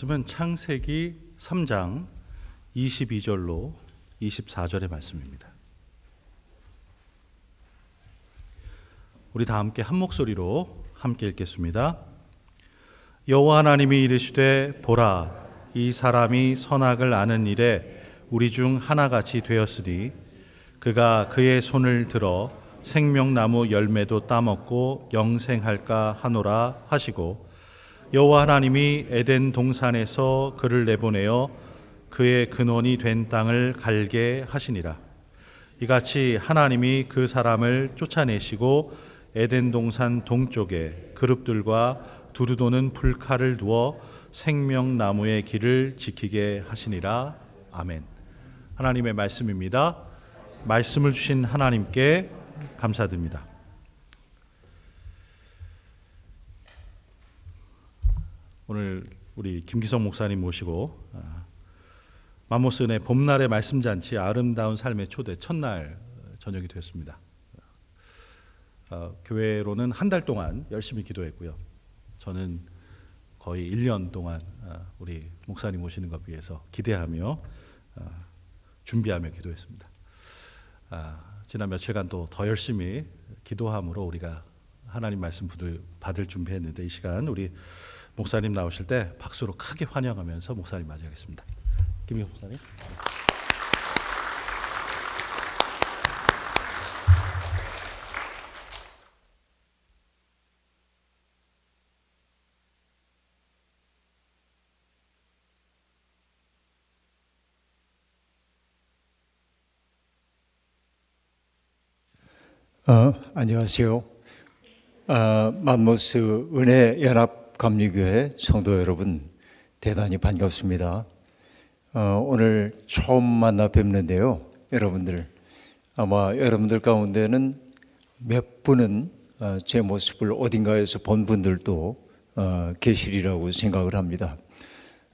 말씀은 창세기 3장 22절로 24절의 말씀입니다. 우리 다 함께 한 목소리로 함께 읽겠습니다. 여호와 하나님이 이르시되 보라, 이 사람이 선악을 아는 일에 우리 중 하나같이 되었으니 그가 그의 손을 들어 생명나무 열매도 따먹고 영생할까 하노라 하시고, 여호와 하나님이 에덴 동산에서 그를 내보내어 그의 근원이 된 땅을 갈게 하시니라. 이같이 하나님이 그 사람을 쫓아내시고 에덴 동산 동쪽에 그룹들과 두루도는 불칼을 두어 생명나무의 길을 지키게 하시니라. 아멘. 하나님의 말씀입니다. 말씀을 주신 하나님께 감사드립니다. 오늘 우리 김기성 목사님 모시고 맘모스 은혜 봄날의 말씀잔치 아름다운 삶의 초대 첫날 저녁이 되었습니다. 교회로는 한 달 동안 열심히 기도했고요. 저는 거의 1년 동안 우리 목사님 오시는 것 위해서 기대하며 준비하며 기도했습니다. 지난 며칠간 또 더 열심히 기도함으로 우리가 하나님 말씀 받을 준비했는데, 이 시간 우리 목사님 나오실 때 박수로 크게 환영하면서 목사님 맞이하겠습니다. 김희호 목사님. 안녕하세요. 맘모스 은혜 연합 감리교회 성도 여러분, 대단히 반갑습니다. 오늘 처음 만나 뵙는데요. 여러분들, 아마 여러분들 가운데는 몇 분은 제 모습을 어딘가에서 본 분들도 계시리라고 생각을 합니다.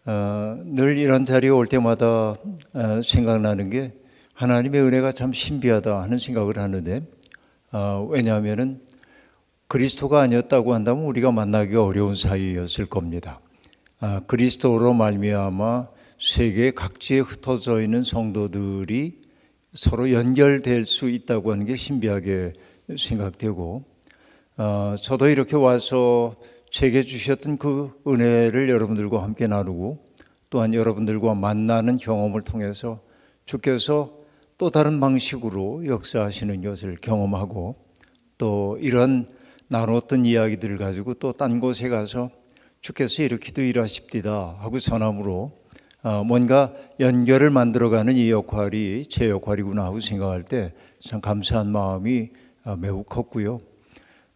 늘 이런 자리에 올 때마다 생각나는 게 하나님의 은혜가 참 신비하다 하는 생각을 하는데, 왜냐하면은 그리스도가 아니었다고 한다면 우리가 만나기가 어려운 사이였을 겁니다. 그리스도로 말미암아 세계 각지에 흩어져 있는 성도들이 서로 연결될 수 있다고 하는 게 신비하게 생각되고, 저도 이렇게 와서 제게 주셨던 그 은혜를 여러분들과 함께 나누고, 또한 여러분들과 만나는 경험을 통해서 주께서 또 다른 방식으로 역사하시는 것을 경험하고, 또 이런 나눴던 이야기들을 가지고 또 딴 곳에 가서 주께서 이렇게도 일하십디다 하고 전함으로 뭔가 연결을 만들어가는 이 역할이 제 역할이구나 하고 생각할 때 참 감사한 마음이 매우 컸고요.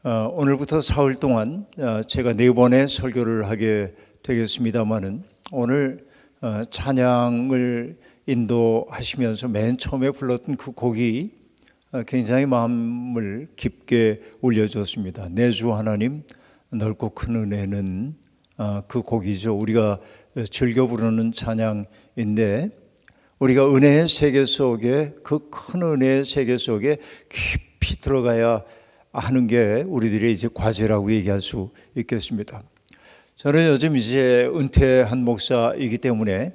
오늘부터 사흘 동안 제가 4번의 설교를 하게 되겠습니다마는, 오늘 찬양을 인도하시면서 맨 처음에 불렀던 그 곡이 굉장히 마음을 깊게 울려줬습니다. 내 주 하나님 넓고 큰 은혜는 그 곡이죠. 우리가 즐겨 부르는 찬양인데, 우리가 은혜의 세계 속에, 그 큰 은혜의 세계 속에 깊이 들어가야 하는 게 우리들의 이제 과제라고 얘기할 수 있겠습니다. 저는 요즘 이제 은퇴한 목사이기 때문에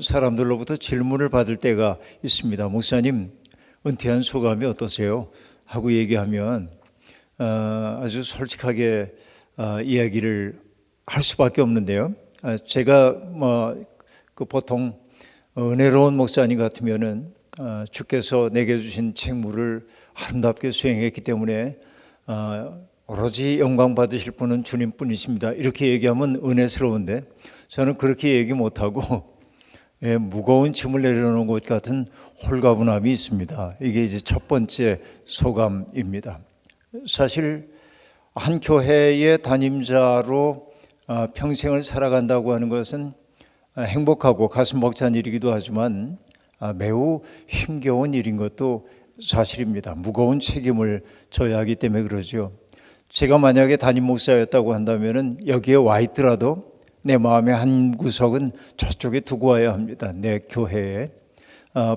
사람들로부터 질문을 받을 때가 있습니다. 목사님, 은퇴한 소감이 어떠세요? 하고 얘기하면 아주 솔직하게 이야기를 할 수밖에 없는데요. 제가 보통 은혜로운 목사님 같으면은 주께서 내게 주신 책무를 아름답게 수행했기 때문에 오로지 영광 받으실 분은 주님뿐이십니다, 이렇게 얘기하면 은혜스러운데, 저는 그렇게 얘기 못하고 무거운 짐을 내려놓은 것 같은 홀가분함이 있습니다. 이게 이제 첫 번째 소감입니다. 사실 한 교회의 담임자로 평생을 살아간다고 하는 것은 행복하고 가슴 벅찬 일이기도 하지만 매우 힘겨운 일인 것도 사실입니다. 무거운 책임을 져야 하기 때문에 그러죠. 제가 만약에 담임 목사였다고 한다면 여기에 와 있더라도 내 마음의 한 구석은 저쪽에 두고 와야 합니다. 내 교회에.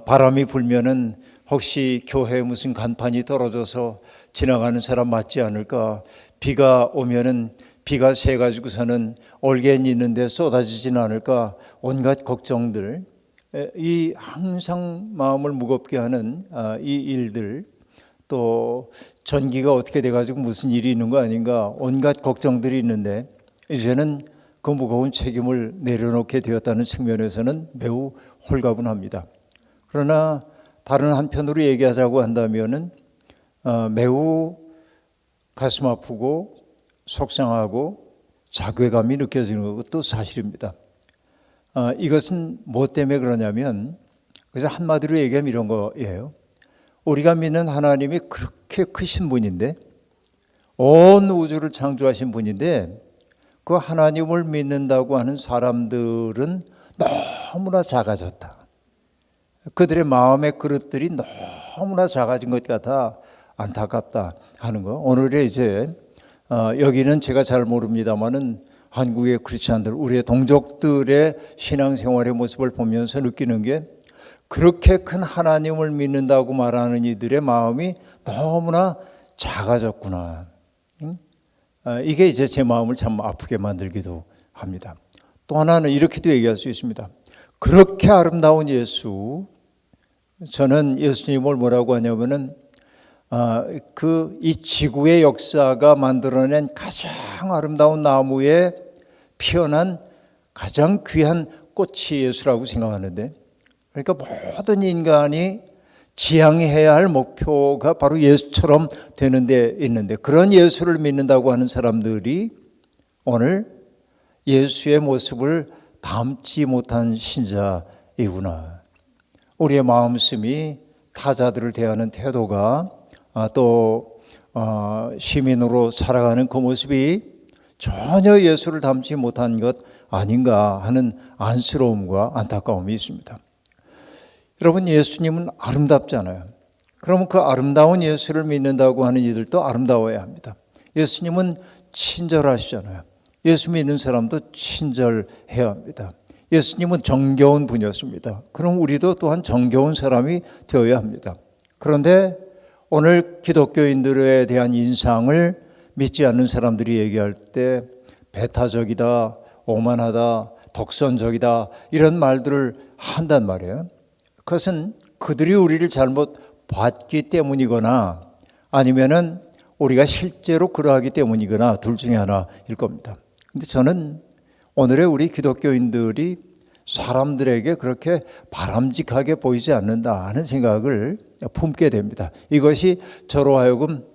바람이 불면은 혹시 교회에 무슨 간판이 떨어져서 지나가는 사람 맞지 않을까, 비가 오면은 비가 새가지고서는 올개는 있는데 쏟아지지는 않을까 온갖 걱정들, 이 항상 마음을 무겁게 하는 이 일들, 또 전기가 어떻게 돼가지고 무슨 일이 있는 거 아닌가 온갖 걱정들이 있는데 이제는 그 무거운 책임을 내려놓게 되었다는 측면에서는 매우 홀가분합니다. 그러나 다른 한편으로 얘기하자고 한다면은 매우 가슴 아프고 속상하고 자괴감이 느껴지는 것도 사실입니다. 이것은 뭐 때문에 그러냐면 그래서 한마디로 얘기하면 이런 거예요. 우리가 믿는 하나님이 그렇게 크신 분인데 온 우주를 창조하신 분인데 그 하나님을 믿는다고 하는 사람들은 너무나 작아졌다. 그들의 마음의 그릇들이 너무나 작아진 것 같아 안타깝다 하는 거. 오늘의 이제 여기는 제가 잘 모릅니다만은 한국의 크리스찬들, 우리의 동족들의 신앙생활의 모습을 보면서 느끼는 게 그렇게 큰 하나님을 믿는다고 말하는 이들의 마음이 너무나 작아졌구나. 이게 이제 제 마음을 참 아프게 만들기도 합니다. 또 하나는 이렇게도 얘기할 수 있습니다. 그렇게 아름다운 예수, 저는 예수님을 뭐라고 하냐면은 이 지구의 역사가 만들어낸 가장 아름다운 나무에 피어난 가장 귀한 꽃이 예수라고 생각하는데, 그러니까 모든 인간이 지향해야 할 목표가 바로 예수처럼 되는 데 있는데, 그런 예수를 믿는다고 하는 사람들이 오늘 예수의 모습을 담지 못한 신자이구나. 우리의 마음씀이 타자들을 대하는 태도가 또 시민으로 살아가는 그 모습이 전혀 예수를 담지 못한 것 아닌가 하는 안쓰러움과 안타까움이 있습니다. 여러분, 예수님은 아름답잖아요. 그러면 그 아름다운 예수를 믿는다고 하는 이들도 아름다워야 합니다. 예수님은 친절하시잖아요. 예수 믿는 사람도 친절해야 합니다. 예수님은 정겨운 분이었습니다. 그럼 우리도 또한 정겨운 사람이 되어야 합니다. 그런데 오늘 기독교인들에 대한 인상을 믿지 않는 사람들이 얘기할 때 배타적이다, 오만하다, 독선적이다 이런 말들을 한단 말이에요. 그것은 그들이 우리를 잘못 봤기 때문이거나 아니면은 우리가 실제로 그러하기 때문이거나 둘 중에 하나일 겁니다. 근데 저는 오늘의 우리 기독교인들이 사람들에게 그렇게 바람직하게 보이지 않는다 하는 생각을 품게 됩니다. 이것이 저로 하여금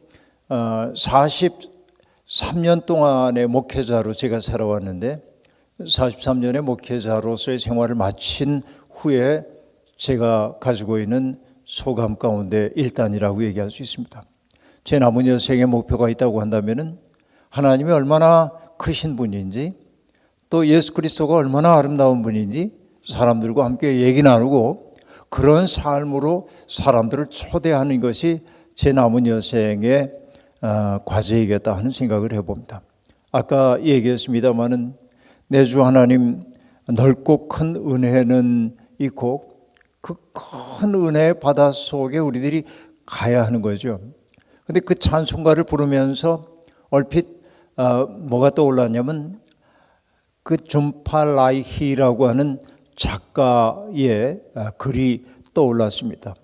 43년 동안의 목회자로 제가 살아왔는데 43년의 목회자로서의 생활을 마친 후에 제가 가지고 있는 소감 가운데 일단이라고 얘기할 수 있습니다. 제 남은 여생의 목표가 있다고 한다면 하나님이 얼마나 크신 분인지 또 예수 그리스도가 얼마나 아름다운 분인지 사람들과 함께 얘기 나누고 그런 삶으로 사람들을 초대하는 것이 제 남은 여생의 과제이겠다 하는 생각을 해봅니다. 아까 얘기했습니다마는 내 주 하나님 넓고 큰 은혜는 이 곡 그 큰 은혜의 바다 속에 우리들이 가야 하는 거죠. 근데 그 찬송가를 부르면서 얼핏 뭐가 떠올랐냐면 그 존팔라이히라고 하는 작가의 글이 떠올랐습니다.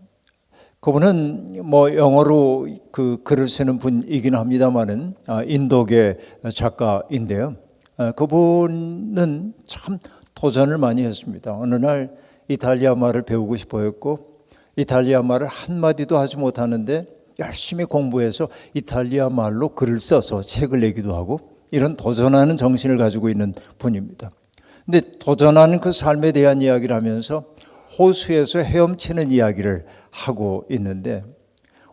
그분은 뭐 영어로 그 글을 쓰는 분이긴 합니다만은 인도계 작가인데요. 그분은 참 도전을 많이 했습니다. 어느 날 이탈리아 말을 배우고 싶어 했고 이탈리아 말을 한마디도 하지 못하는데 열심히 공부해서 이탈리아 말로 글을 써서 책을 내기도 하고 이런 도전하는 정신을 가지고 있는 분입니다. 근데 도전하는 그 삶에 대한 이야기를 하면서 호수에서 헤엄치는 이야기를 하고 있는데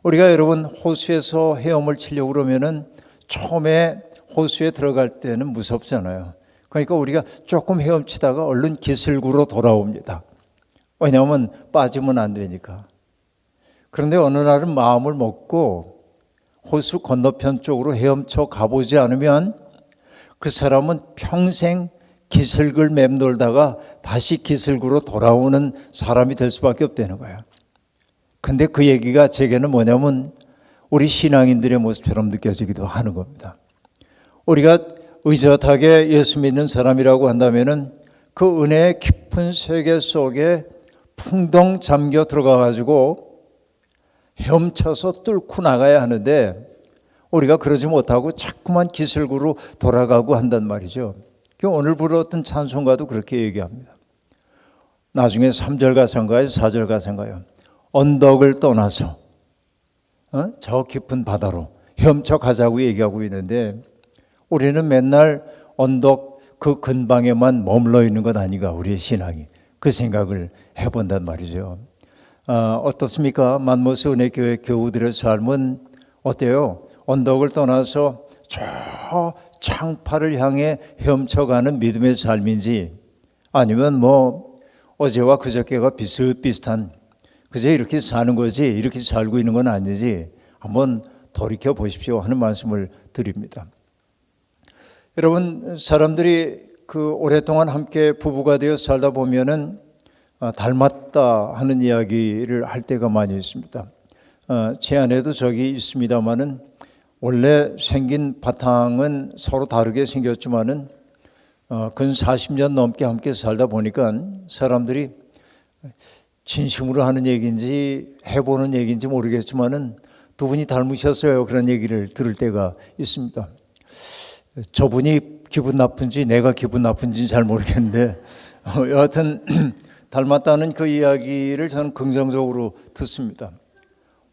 우리가 여러분 호수에서 헤엄을 치려고 그러면은 처음에 호수에 들어갈 때는 무섭잖아요. 그러니까 우리가 조금 헤엄치다가 얼른 기슭으로 돌아옵니다. 왜냐하면 빠지면 안 되니까. 그런데 어느 날은 마음을 먹고 호수 건너편 쪽으로 헤엄쳐 가보지 않으면 그 사람은 평생 기슭을 맴돌다가 다시 기슭으로 돌아오는 사람이 될 수밖에 없다는 거예요. 근데 그 얘기가 제게는 뭐냐면 우리 신앙인들의 모습처럼 느껴지기도 하는 겁니다. 우리가 의젓하게 예수 믿는 사람이라고 한다면은 그 은혜의 깊은 세계 속에 풍덩 잠겨 들어가 가지고 헤엄쳐서 뚫고 나가야 하는데 우리가 그러지 못하고 자꾸만 기슬구로 돌아가고 한단 말이죠. 오늘 불렀던 찬송가도 그렇게 얘기합니다. 나중에 3절 가사인가요? 4절 가사인가요? 언덕을 떠나서 저 깊은 바다로 헤엄쳐 가자고 얘기하고 있는데 우리는 맨날 언덕 그 근방에만 머물러 있는 것 아닌가, 우리의 신앙이. 그 생각을 해본단 말이죠. 어떻습니까? 만모스 은혜교회 교우들의 삶은 어때요? 언덕을 떠나서 저 창파를 향해 헤엄쳐가는 믿음의 삶인지, 아니면 뭐 어제와 그저께가 비슷비슷한, 그저 이렇게 사는 거지 이렇게 살고 있는 건 아니지, 한번 돌이켜 보십시오 하는 말씀을 드립니다. 여러분, 사람들이 그 오랫동안 함께 부부가 되어 살다 보면은 닮았다 하는 이야기를 할 때가 많이 있습니다. 제 아내도 저기 있습니다마는 원래 생긴 바탕은 서로 다르게 생겼지만은 근 40년 넘게 함께 살다 보니까 사람들이 진심으로 하는 얘기인지 해보는 얘기인지 모르겠지만은 두 분이 닮으셨어요, 그런 얘기를 들을 때가 있습니다. 저분이 기분 나쁜지 내가 기분 나쁜지 잘 모르겠는데 여하튼 닮았다는 그 이야기를 저는 긍정적으로 듣습니다.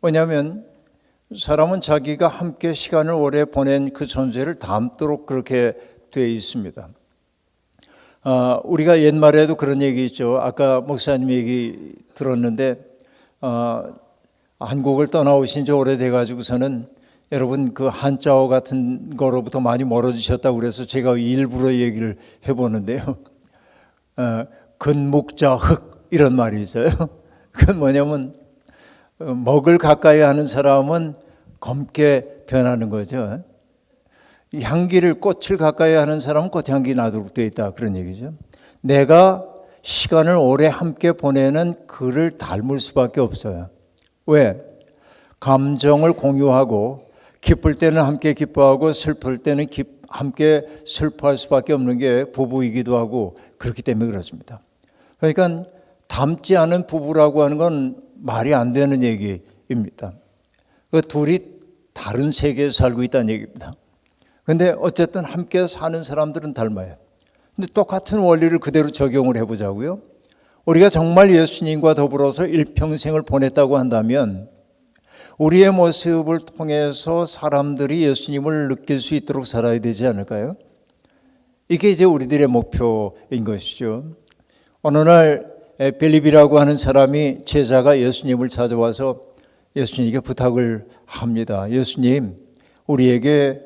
왜냐하면 사람은 자기가 함께 시간을 오래 보낸 그 존재를 닮도록 그렇게 되어 있습니다. 우리가 옛말에도 그런 얘기 있죠. 아까 목사님 얘기 들었는데 한국을 떠나오신 지 오래돼 가지고서는 여러분 그 한자어 같은 거로부터 많이 멀어지셨다고 그래서 제가 일부러 얘기를 해보는데요. 근묵자흑 이런 말이 있어요. 그건 뭐냐면 먹을 가까이 하는 사람은 검게 변하는 거죠. 향기를, 꽃을 가까이 하는 사람은 꽃향기 나도록 되어 있다, 그런 얘기죠. 내가 시간을 오래 함께 보내는 그를 닮을 수밖에 없어요. 왜? 감정을 공유하고 기쁠 때는 함께 기뻐하고 슬플 때는 함께 슬퍼할 수밖에 없는 게 부부이기도 하고 그렇기 때문에 그렇습니다. 그러니까 닮지 않은 부부라고 하는 건 말이 안 되는 얘기입니다. 그 둘이 다른 세계에 살고 있다는 얘기입니다. 그런데 어쨌든 함께 사는 사람들은 닮아요. 근데 똑같은 원리를 그대로 적용을 해보자고요. 우리가 정말 예수님과 더불어서 일평생을 보냈다고 한다면 우리의 모습을 통해서 사람들이 예수님을 느낄 수 있도록 살아야 되지 않을까요? 이게 이제 우리들의 목표인 것이죠. 어느 날 빌립이라고 하는 사람이, 제자가 예수님을 찾아와서 예수님에게 부탁을 합니다. 예수님, 우리에게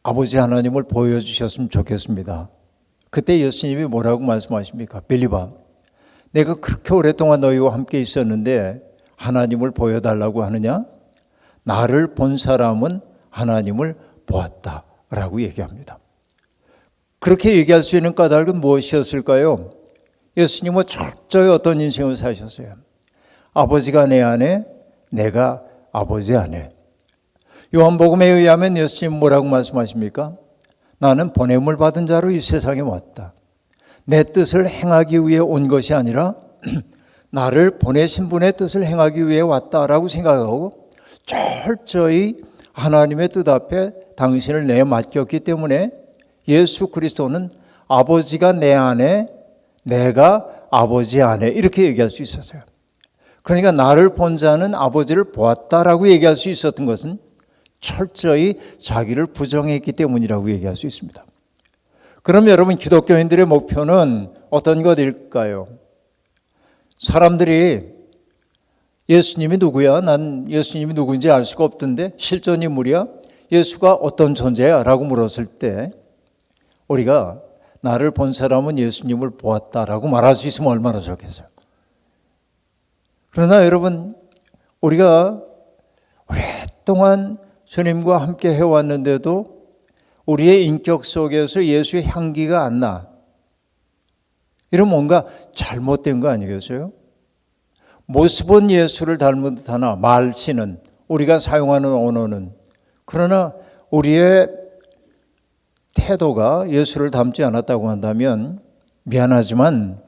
아버지 하나님을 보여주셨으면 좋겠습니다. 그때 예수님이 뭐라고 말씀하십니까? 빌립아, 내가 그렇게 오랫동안 너희와 함께 있었는데 하나님을 보여달라고 하느냐? 나를 본 사람은 하나님을 보았다라고 얘기합니다. 그렇게 얘기할 수 있는 까닭은 무엇이었을까요? 예수님은 철저히 어떤 인생을 사셨어요? 아버지가 내 안에, 내가 아버지 안에. 요한복음에 의하면 예수님은 뭐라고 말씀하십니까? 나는 보냄을 받은 자로 이 세상에 왔다. 내 뜻을 행하기 위해 온 것이 아니라 나를 보내신 분의 뜻을 행하기 위해 왔다라고 생각하고 철저히 하나님의 뜻 앞에 당신을 내맡겼기 때문에 예수 그리스도는 아버지가 내 안에, 내가 아버지 안에, 이렇게 얘기할 수 있었어요. 그러니까 나를 본 자는 아버지를 보았다라고 얘기할 수 있었던 것은 철저히 자기를 부정했기 때문이라고 얘기할 수 있습니다. 그럼 여러분, 기독교인들의 목표는 어떤 것일까요? 사람들이 예수님이 누구야? 난 예수님이 누구인지 알 수가 없던데 실존 인물이야? 예수가 어떤 존재야? 라고 물었을 때 우리가 나를 본 사람은 예수님을 보았다라고 말할 수 있으면 얼마나 좋겠어요. 그러나 여러분, 우리가 오랫동안 주님과 함께 해왔는데도 우리의 인격 속에서 예수의 향기가 안 나. 이런 뭔가 잘못된 거 아니겠어요? 모습은 예수를 닮은 듯하나 말씨는, 우리가 사용하는 언어는, 그러나 우리의 태도가 예수를 닮지 않았다고 한다면 미안하지만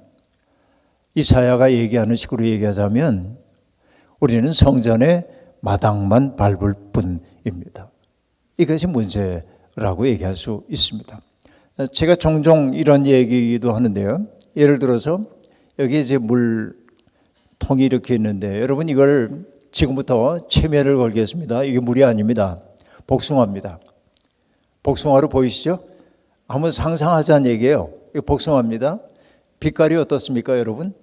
이사야가 얘기하는 식으로 얘기하자면 우리는 성전의 마당만 밟을 뿐입니다. 이것이 문제라고 얘기할 수 있습니다. 제가 종종 이런 얘기도 하는데요. 예를 들어서 여기 이제 물통이 이렇게 있는데 여러분 이걸 지금부터 체면을 걸겠습니다. 이게 물이 아닙니다. 복숭아입니다. 복숭아로 보이시죠? 한번 상상하자는 얘기예요. 이거 복숭아입니다. 빛깔이 어떻습니까, 여러분?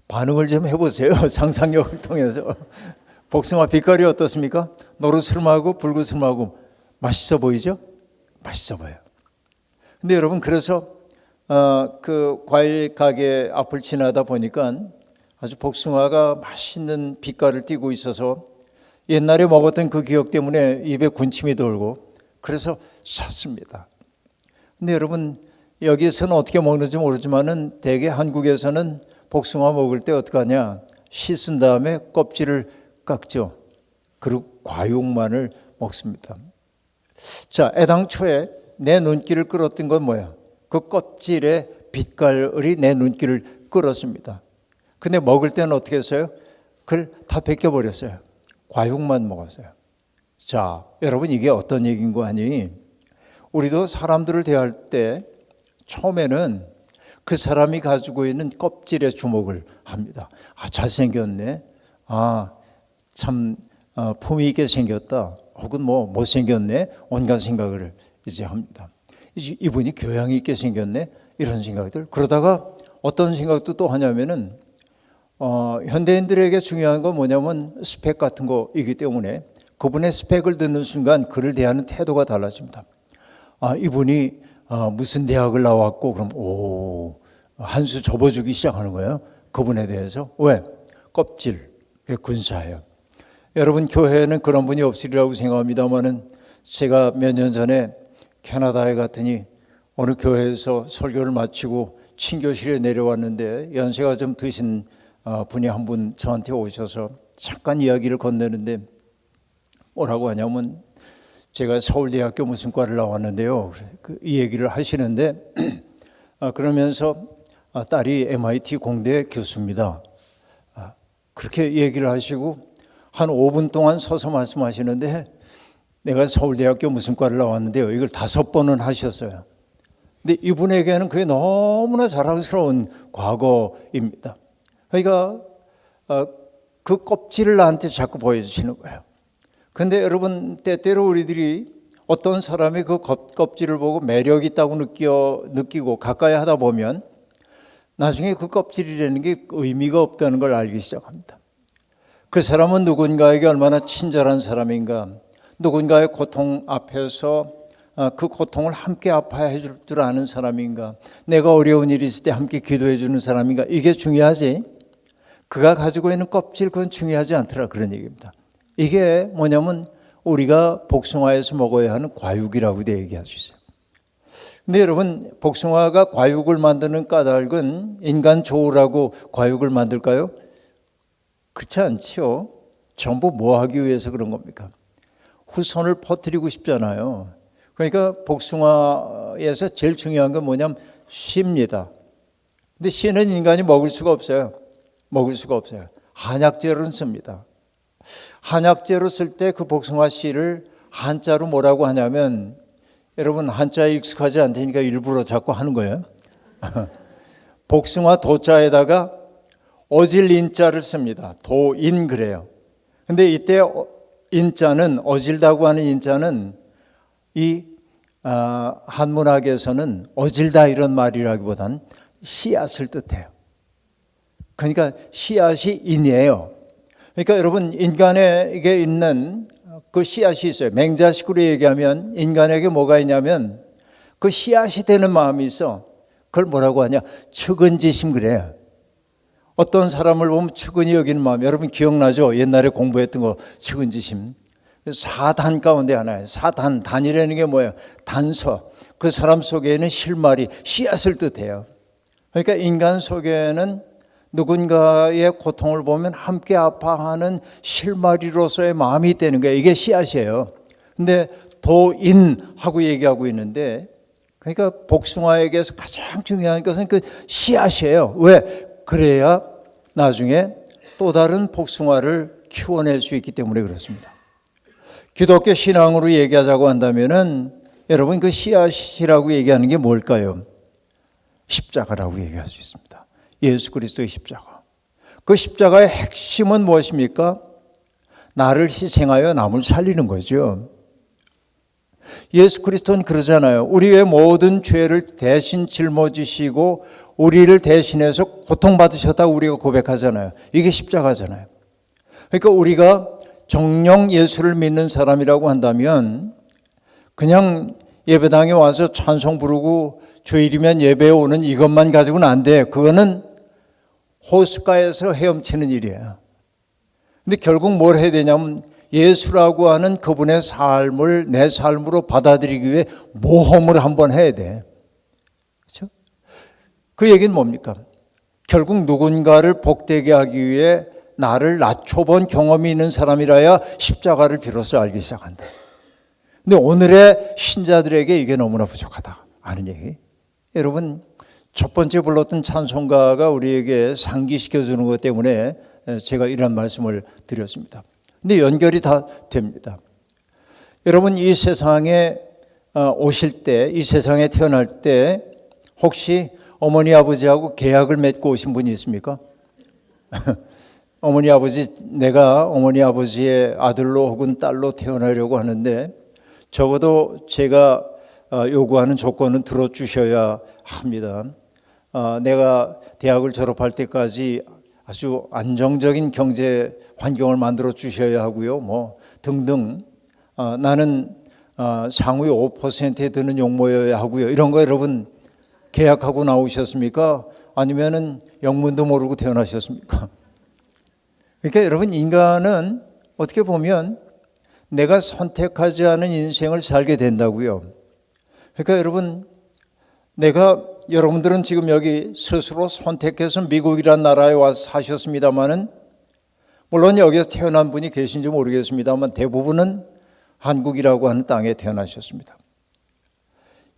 반응을 좀 해보세요. 상상력을 통해서. 복숭아 빛깔이 어떻습니까? 노르스름하고 붉으스름하고 맛있어 보이죠? 맛있어 보여요. 근데 여러분 그래서 그 과일 가게 앞을 지나다 보니까 아주 복숭아가 맛있는 빛깔을 띠고 있어서 옛날에 먹었던 그 기억 때문에 입에 군침이 돌고 그래서 샀습니다. 근데 여러분 여기서는 어떻게 먹는지 모르지만은 대개 한국에서는 복숭아 먹을 때 어떻게 하냐? 씻은 다음에 껍질을 깎죠. 그리고 과육만을 먹습니다. 자, 애당초에 내 눈길을 끌었던 건 뭐야? 그 껍질의 빛깔이 내 눈길을 끌었습니다. 근데 먹을 때는 어떻게 했어요? 그걸 다 벗겨버렸어요. 과육만 먹었어요. 자, 여러분 이게 어떤 얘기인 거 아니? 우리도 사람들을 대할 때 처음에는 그 사람이 가지고 있는 껍질에 주목을 합니다. 아, 잘생겼네. 아, 참 품위 있게 생겼다. 혹은 뭐 못생겼네. 온갖 생각을 이제 합니다. 이분이 교養있게 생겼네. 이런 생각들. 그러다가 어떤 생각도 또 하냐면은 현대인들에게 중요한 건 뭐냐면 스펙 같은 거이기 때문에 그분의 스펙을 듣는 순간 그를 대하는 태도가 달라집니다. 아, 이분이 무슨 대학을 나왔고 그럼 한 수 접어주기 시작하는 거예요. 그분에 대해서. 왜? 껍질, 근사해요. 여러분 교회에는 그런 분이 없으리라고 생각합니다만은 제가 몇 년 전에 캐나다에 갔더니 어느 교회에서 설교를 마치고 친교실에 내려왔는데 연세가 좀 드신 분이 한 분 저한테 오셔서 잠깐 이야기를 건네는데 뭐라고 하냐면 제가 서울대학교 무슨 과를 나왔는데요. 이 얘기를 하시는데 그러면서 딸이 MIT 공대 교수입니다. 그렇게 얘기를 하시고 한 5분 동안 서서 말씀하시는데 내가 서울대학교 무슨 과를 나왔는데요. 이걸 5번은 하셨어요. 근데 이분에게는 그게 너무나 자랑스러운 과거입니다. 그러니까 그 껍질을 나한테 자꾸 보여주시는 거예요. 그런데 여러분 때때로 우리들이 어떤 사람이 그 껍질을 보고 매력 있다고 느끼고 가까이 하다 보면 나중에 그 껍질이라는 게 의미가 없다는 걸 알기 시작합니다. 그 사람은 누군가에게 얼마나 친절한 사람인가, 누군가의 고통 앞에서 그 고통을 함께 아파해 줄 줄 아는 사람인가, 내가 어려운 일이 있을 때 함께 기도해 주는 사람인가, 이게 중요하지. 그가 가지고 있는 껍질 그건 중요하지 않더라, 그런 얘기입니다. 이게 뭐냐면 우리가 복숭아에서 먹어야 하는 과육이라고 얘기할 수 있어요. 근데 여러분 복숭아가 과육을 만드는 까닭은 인간 좋으라고 과육을 만들까요? 그렇지 않죠. 전부 뭐 하기 위해서 그런 겁니까? 후손을 퍼뜨리고 싶잖아요. 그러니까 복숭아에서 제일 중요한 건 뭐냐면 씨입니다. 근데 씨는 인간이 먹을 수가 없어요. 먹을 수가 없어요. 한약재로는 씁니다. 한약재로 쓸 때 그 복숭아 씨를 한자로 뭐라고 하냐면 여러분 한자에 익숙하지 않다니까 일부러 자꾸 하는 거예요. 복숭아 도자에다가 어질 인자를 씁니다. 도인 그래요. 근데 이때 인자는 어질다고 하는 인자는 이 한문학에서는 어질다 이런 말이라기보단 씨앗을 뜻해요. 그러니까 씨앗이 인이에요. 그러니까 여러분 인간에게 있는 그 씨앗이 있어요. 맹자식으로 얘기하면 인간에게 뭐가 있냐면 그 씨앗이 되는 마음이 있어. 그걸 뭐라고 하냐? 측은지심 그래요. 어떤 사람을 보면 측은히 여기는 마음. 여러분 기억나죠? 옛날에 공부했던 거 측은지심. 사단 가운데 하나예요. 사단, 단이라는 게 뭐예요? 단서. 그 사람 속에는 실마리, 씨앗을 뜻해요. 그러니까 인간 속에는 누군가의 고통을 보면 함께 아파하는 실마리로서의 마음이 있다는 거예요. 이게 씨앗이에요. 근데 도인하고 얘기하고 있는데, 그러니까 복숭아에게서 가장 중요한 것은 그 씨앗이에요. 왜? 그래야 나중에 또 다른 복숭아를 키워낼 수 있기 때문에 그렇습니다. 기독교 신앙으로 얘기하자고 한다면은 여러분 그 씨앗이라고 얘기하는 게 뭘까요? 십자가라고 얘기할 수 있습니다. 예수 그리스도의 십자가. 그 십자가의 핵심은 무엇입니까? 나를 희생하여 남을 살리는 거죠. 예수 그리스도는 그러잖아요. 우리의 모든 죄를 대신 짊어지시고 우리를 대신해서 고통받으셨다고 우리가 고백하잖아요. 이게 십자가잖아요. 그러니까 우리가 정령 예수를 믿는 사람이라고 한다면 그냥 예배당에 와서 찬송 부르고 주일이면 예배에 오는 이것만 가지고는 안 돼. 그거는 호숫가에서 헤엄치는 일이에요. 근데 결국 뭘 해야 되냐면 예수라고 하는 그분의 삶을 내 삶으로 받아들이기 위해 모험을 한번 해야 돼. 그렇죠? 그 얘기는 뭡니까? 결국 누군가를 복되게 하기 위해 나를 낮춰본 경험이 있는 사람이라야 십자가를 비로소 알기 시작한다. 근데 오늘의 신자들에게 이게 너무나 부족하다 하는 얘기. 여러분, 첫 번째 불렀던 찬송가가 우리에게 상기시켜 주는 것 때문에 제가 이런 말씀을 드렸습니다. 근데 연결이 다 됩니다. 여러분, 이 세상에 오실 때, 이 세상에 태어날 때 혹시 어머니 아버지하고 계약을 맺고 오신 분이 있습니까? 어머니 아버지, 내가 어머니 아버지의 아들로 혹은 딸로 태어나려고 하는데 적어도 제가 요구하는 조건은 들어주셔야 합니다. 내가 대학을 졸업할 때까지 아주 안정적인 경제 환경을 만들어 주셔야 하고요. 뭐 등등. 나는 상위 5%에 드는 용모여야 하고요. 이런 거 여러분 계약하고 나오셨습니까? 아니면은 영문도 모르고 태어나셨습니까? 그러니까 여러분 인간은 어떻게 보면 내가 선택하지 않은 인생을 살게 된다고요. 그러니까 여러분 내가 여러분들은 지금 여기 스스로 선택해서 미국이라는 나라에 와서 사셨습니다마는 물론 여기서 태어난 분이 계신지 모르겠습니다만 대부분은 한국이라고 하는 땅에 태어나셨습니다.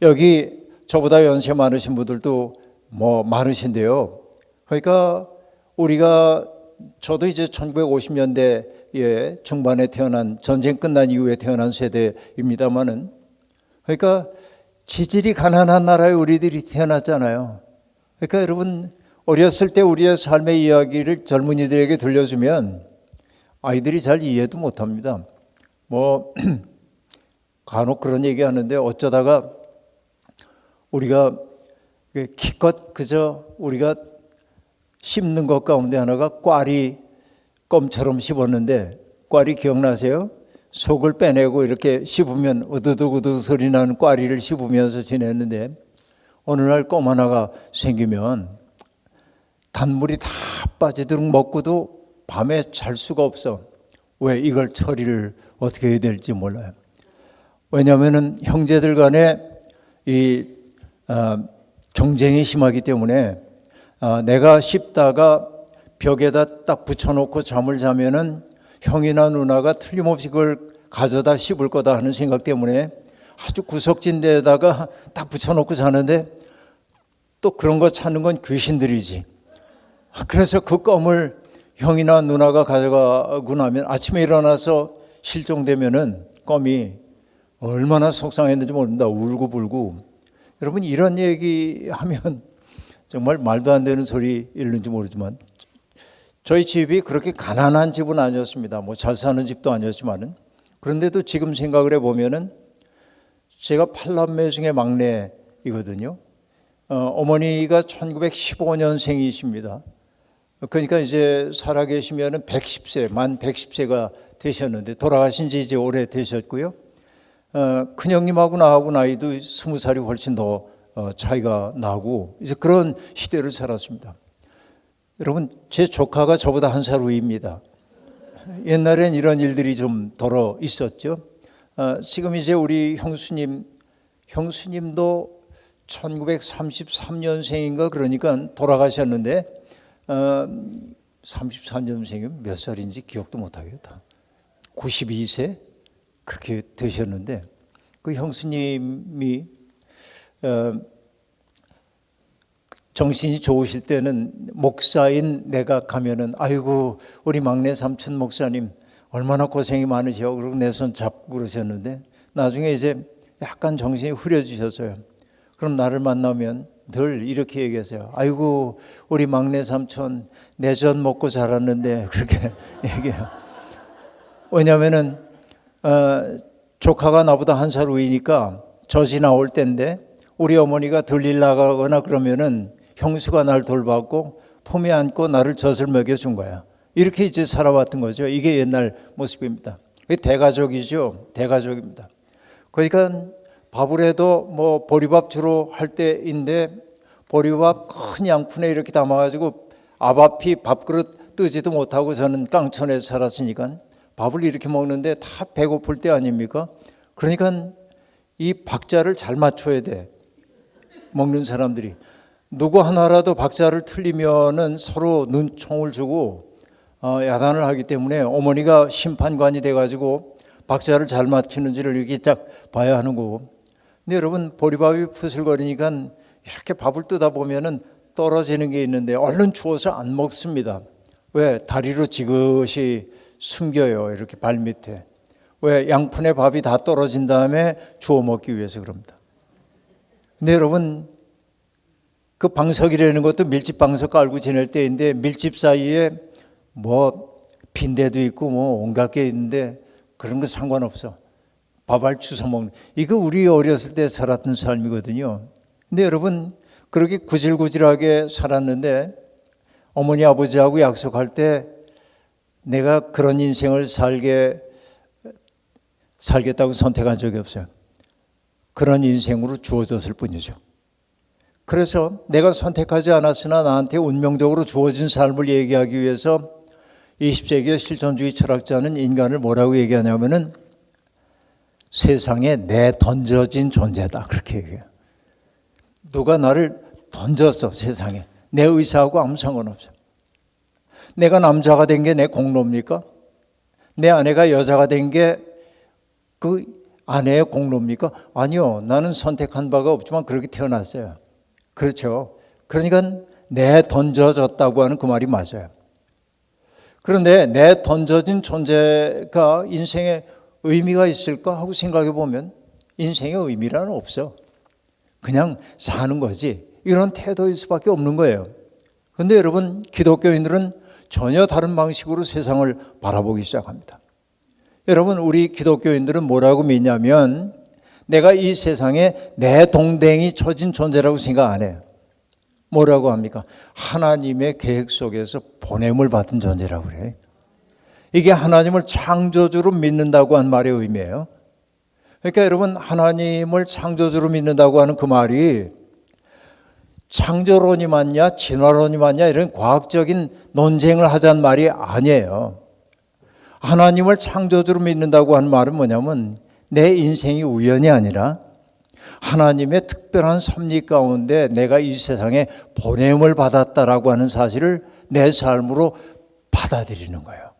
여기 저보다 연세 많으신 분들도 뭐 많으신데요. 그러니까 저도 이제 1950년대 중반에 태어난 전쟁 끝난 이후에 태어난 세대입니다마는 그러니까 지질이 가난한 나라에 우리들이 태어났잖아요. 그러니까 여러분 어렸을 때 우리의 삶의 이야기를 젊은이들에게 들려주면 아이들이 잘 이해도 못합니다. 뭐 간혹 그런 얘기하는데 어쩌다가 우리가 기껏 그저 우리가 씹는 것 가운데 하나가 꽈리 껌처럼 씹었는데 꽈리 기억나세요? 속을 빼내고 이렇게 씹으면 으드득 소리 나는 꽈리를 씹으면서 지냈는데 어느 날 껌 하나가 생기면 단물이 다 빠지도록 먹고도 밤에 잘 수가 없어. 왜? 이걸 처리를 어떻게 해야 될지 몰라요. 왜냐하면 형제들 간에 이 경쟁이 심하기 때문에 내가 씹다가 벽에다 딱 붙여놓고 잠을 자면은 형이나 누나가 틀림없이 그걸 가져다 씹을 거다 하는 생각 때문에 아주 구석진 데다가 딱 붙여놓고 자는데 또 그런 거 찾는 건 귀신들이지. 그래서 그 껌을 형이나 누나가 가져가고 나면 아침에 일어나서 실종되면은 껌이 얼마나 속상했는지 모른다. 울고불고. 여러분 이런 얘기하면 정말 말도 안 되는 소리 일는지 모르지만 저희 집이 그렇게 가난한 집은 아니었습니다. 뭐 잘 사는 집도 아니었지만은 그런데도 지금 생각을 해보면은 제가 8남매 중에 막내이거든요. 어머니가 1915년생이십니다. 그러니까 이제 살아계시면은 110세, 만 110세가 되셨는데 돌아가신 지 이제 오래 되셨고요. 큰형님하고 나하고 나이도 20살이 훨씬 더 차이가 나고 이제 그런 시대를 살았습니다. 여러분 제 조카가 저보다 한 살 위입니다. 옛날엔 이런 일들이 좀 덜어 있었죠. 지금 이제 우리 형수님도 1933년생인가 그러니까 돌아가셨는데 33년생이면 몇 살인지 기억도 못하겠다. 92세 그렇게 되셨는데 그 형수님이 정신이 좋으실 때는 목사인 내가 가면은 아이고 우리 막내 삼촌 목사님 얼마나 고생이 많으셔 그러고 내 손 잡고 그러셨는데 나중에 이제 약간 정신이 흐려지셨어요. 그럼 나를 만나면 늘 이렇게 얘기하세요. 아이고 우리 막내 삼촌 내전 먹고 자랐는데 그렇게 얘기해요. 왜냐하면은 조카가 나보다 한 살 위니까 젖이 나올 때인데 우리 어머니가 들릴 나가거나 그러면은 형수가 날 돌봤고 품에 안고 나를 젖을 먹여준 거야. 이렇게 이제 살아왔던 거죠. 이게 옛날 모습입니다. 대가족이죠. 대가족입니다. 그러니까 밥을 해도 뭐 보리밥 주로 할 때인데 보리밥 큰 양푼에 이렇게 담아가지고 앞앞이 밥그릇 뜨지도 못하고 저는 깡촌에서 살았으니까 밥을 이렇게 먹는데 다 배고플 때 아닙니까? 그러니까 이 박자를 잘 맞춰야 돼. 먹는 사람들이. 누구 하나라도 박자를 틀리면은 서로 눈총을 주고 야단을 하기 때문에 어머니가 심판관이 돼가지고 박자를 잘 맞추는지를 이렇게 딱 봐야 하는 거고. 근데 여러분 보리밥이 푸슬거리니까 이렇게 밥을 뜯다 보면은 떨어지는 게 있는데 얼른 추워서 안 먹습니다. 왜? 다리로 지그시 숨겨요. 이렇게 발밑에. 왜? 양푼에 밥이 다 떨어진 다음에 주워 먹기 위해서 그럽니다. 근데 여러분 그 방석이라는 것도 밀집 방석 깔고 지낼 때인데 밀집 사이에 뭐 빈대도 있고 뭐 온갖 게 있는데 그런 거 상관없어. 밥알 주워 먹는. 이거 우리 어렸을 때 살았던 삶이거든요. 근데 여러분 그렇게 구질구질하게 살았는데 어머니 아버지하고 약속할 때 내가 그런 인생을 살겠다고 선택한 적이 없어요. 그런 인생으로 주어졌을 뿐이죠. 그래서 내가 선택하지 않았으나 나한테 운명적으로 주어진 삶을 얘기하기 위해서 20세기의 실존주의 철학자는 인간을 뭐라고 얘기하냐면은 세상에 내던져진 존재다 그렇게 얘기해요. 누가 나를 던졌어 세상에. 내 의사하고 아무 상관없어요. 내가 남자가 된 게 내 공로입니까? 내 아내가 여자가 된 게 그 아내의 공로입니까? 아니요. 나는 선택한 바가 없지만 그렇게 태어났어요. 그렇죠. 그러니까 내 던져졌다고 하는 그 말이 맞아요. 그런데 내 던져진 존재가 인생에 의미가 있을까 하고 생각해 보면 인생의 의미라는 없어. 그냥 사는 거지. 이런 태도일 수밖에 없는 거예요. 그런데 여러분 기독교인들은 전혀 다른 방식으로 세상을 바라보기 시작합니다. 여러분 우리 기독교인들은 뭐라고 믿냐면 내가 이 세상에 내 동댕이 쳐진 존재라고 생각 안 해요. 뭐라고 합니까? 하나님의 계획 속에서 보냄을 받은 존재라고 그래요. 이게 하나님을 창조주로 믿는다고 한 말의 의미예요. 그러니까 여러분 하나님을 창조주로 믿는다고 하는 그 말이 창조론이 맞냐 진화론이 맞냐 이런 과학적인 논쟁을 하자는 말이 아니에요. 하나님을 창조주로 믿는다고 하는 말은 뭐냐면 내 인생이 우연이 아니라 하나님의 특별한 섭리 가운데 내가 이 세상에 보냄을 받았다라고 하는 사실을 내 삶으로 받아들이는 거예요.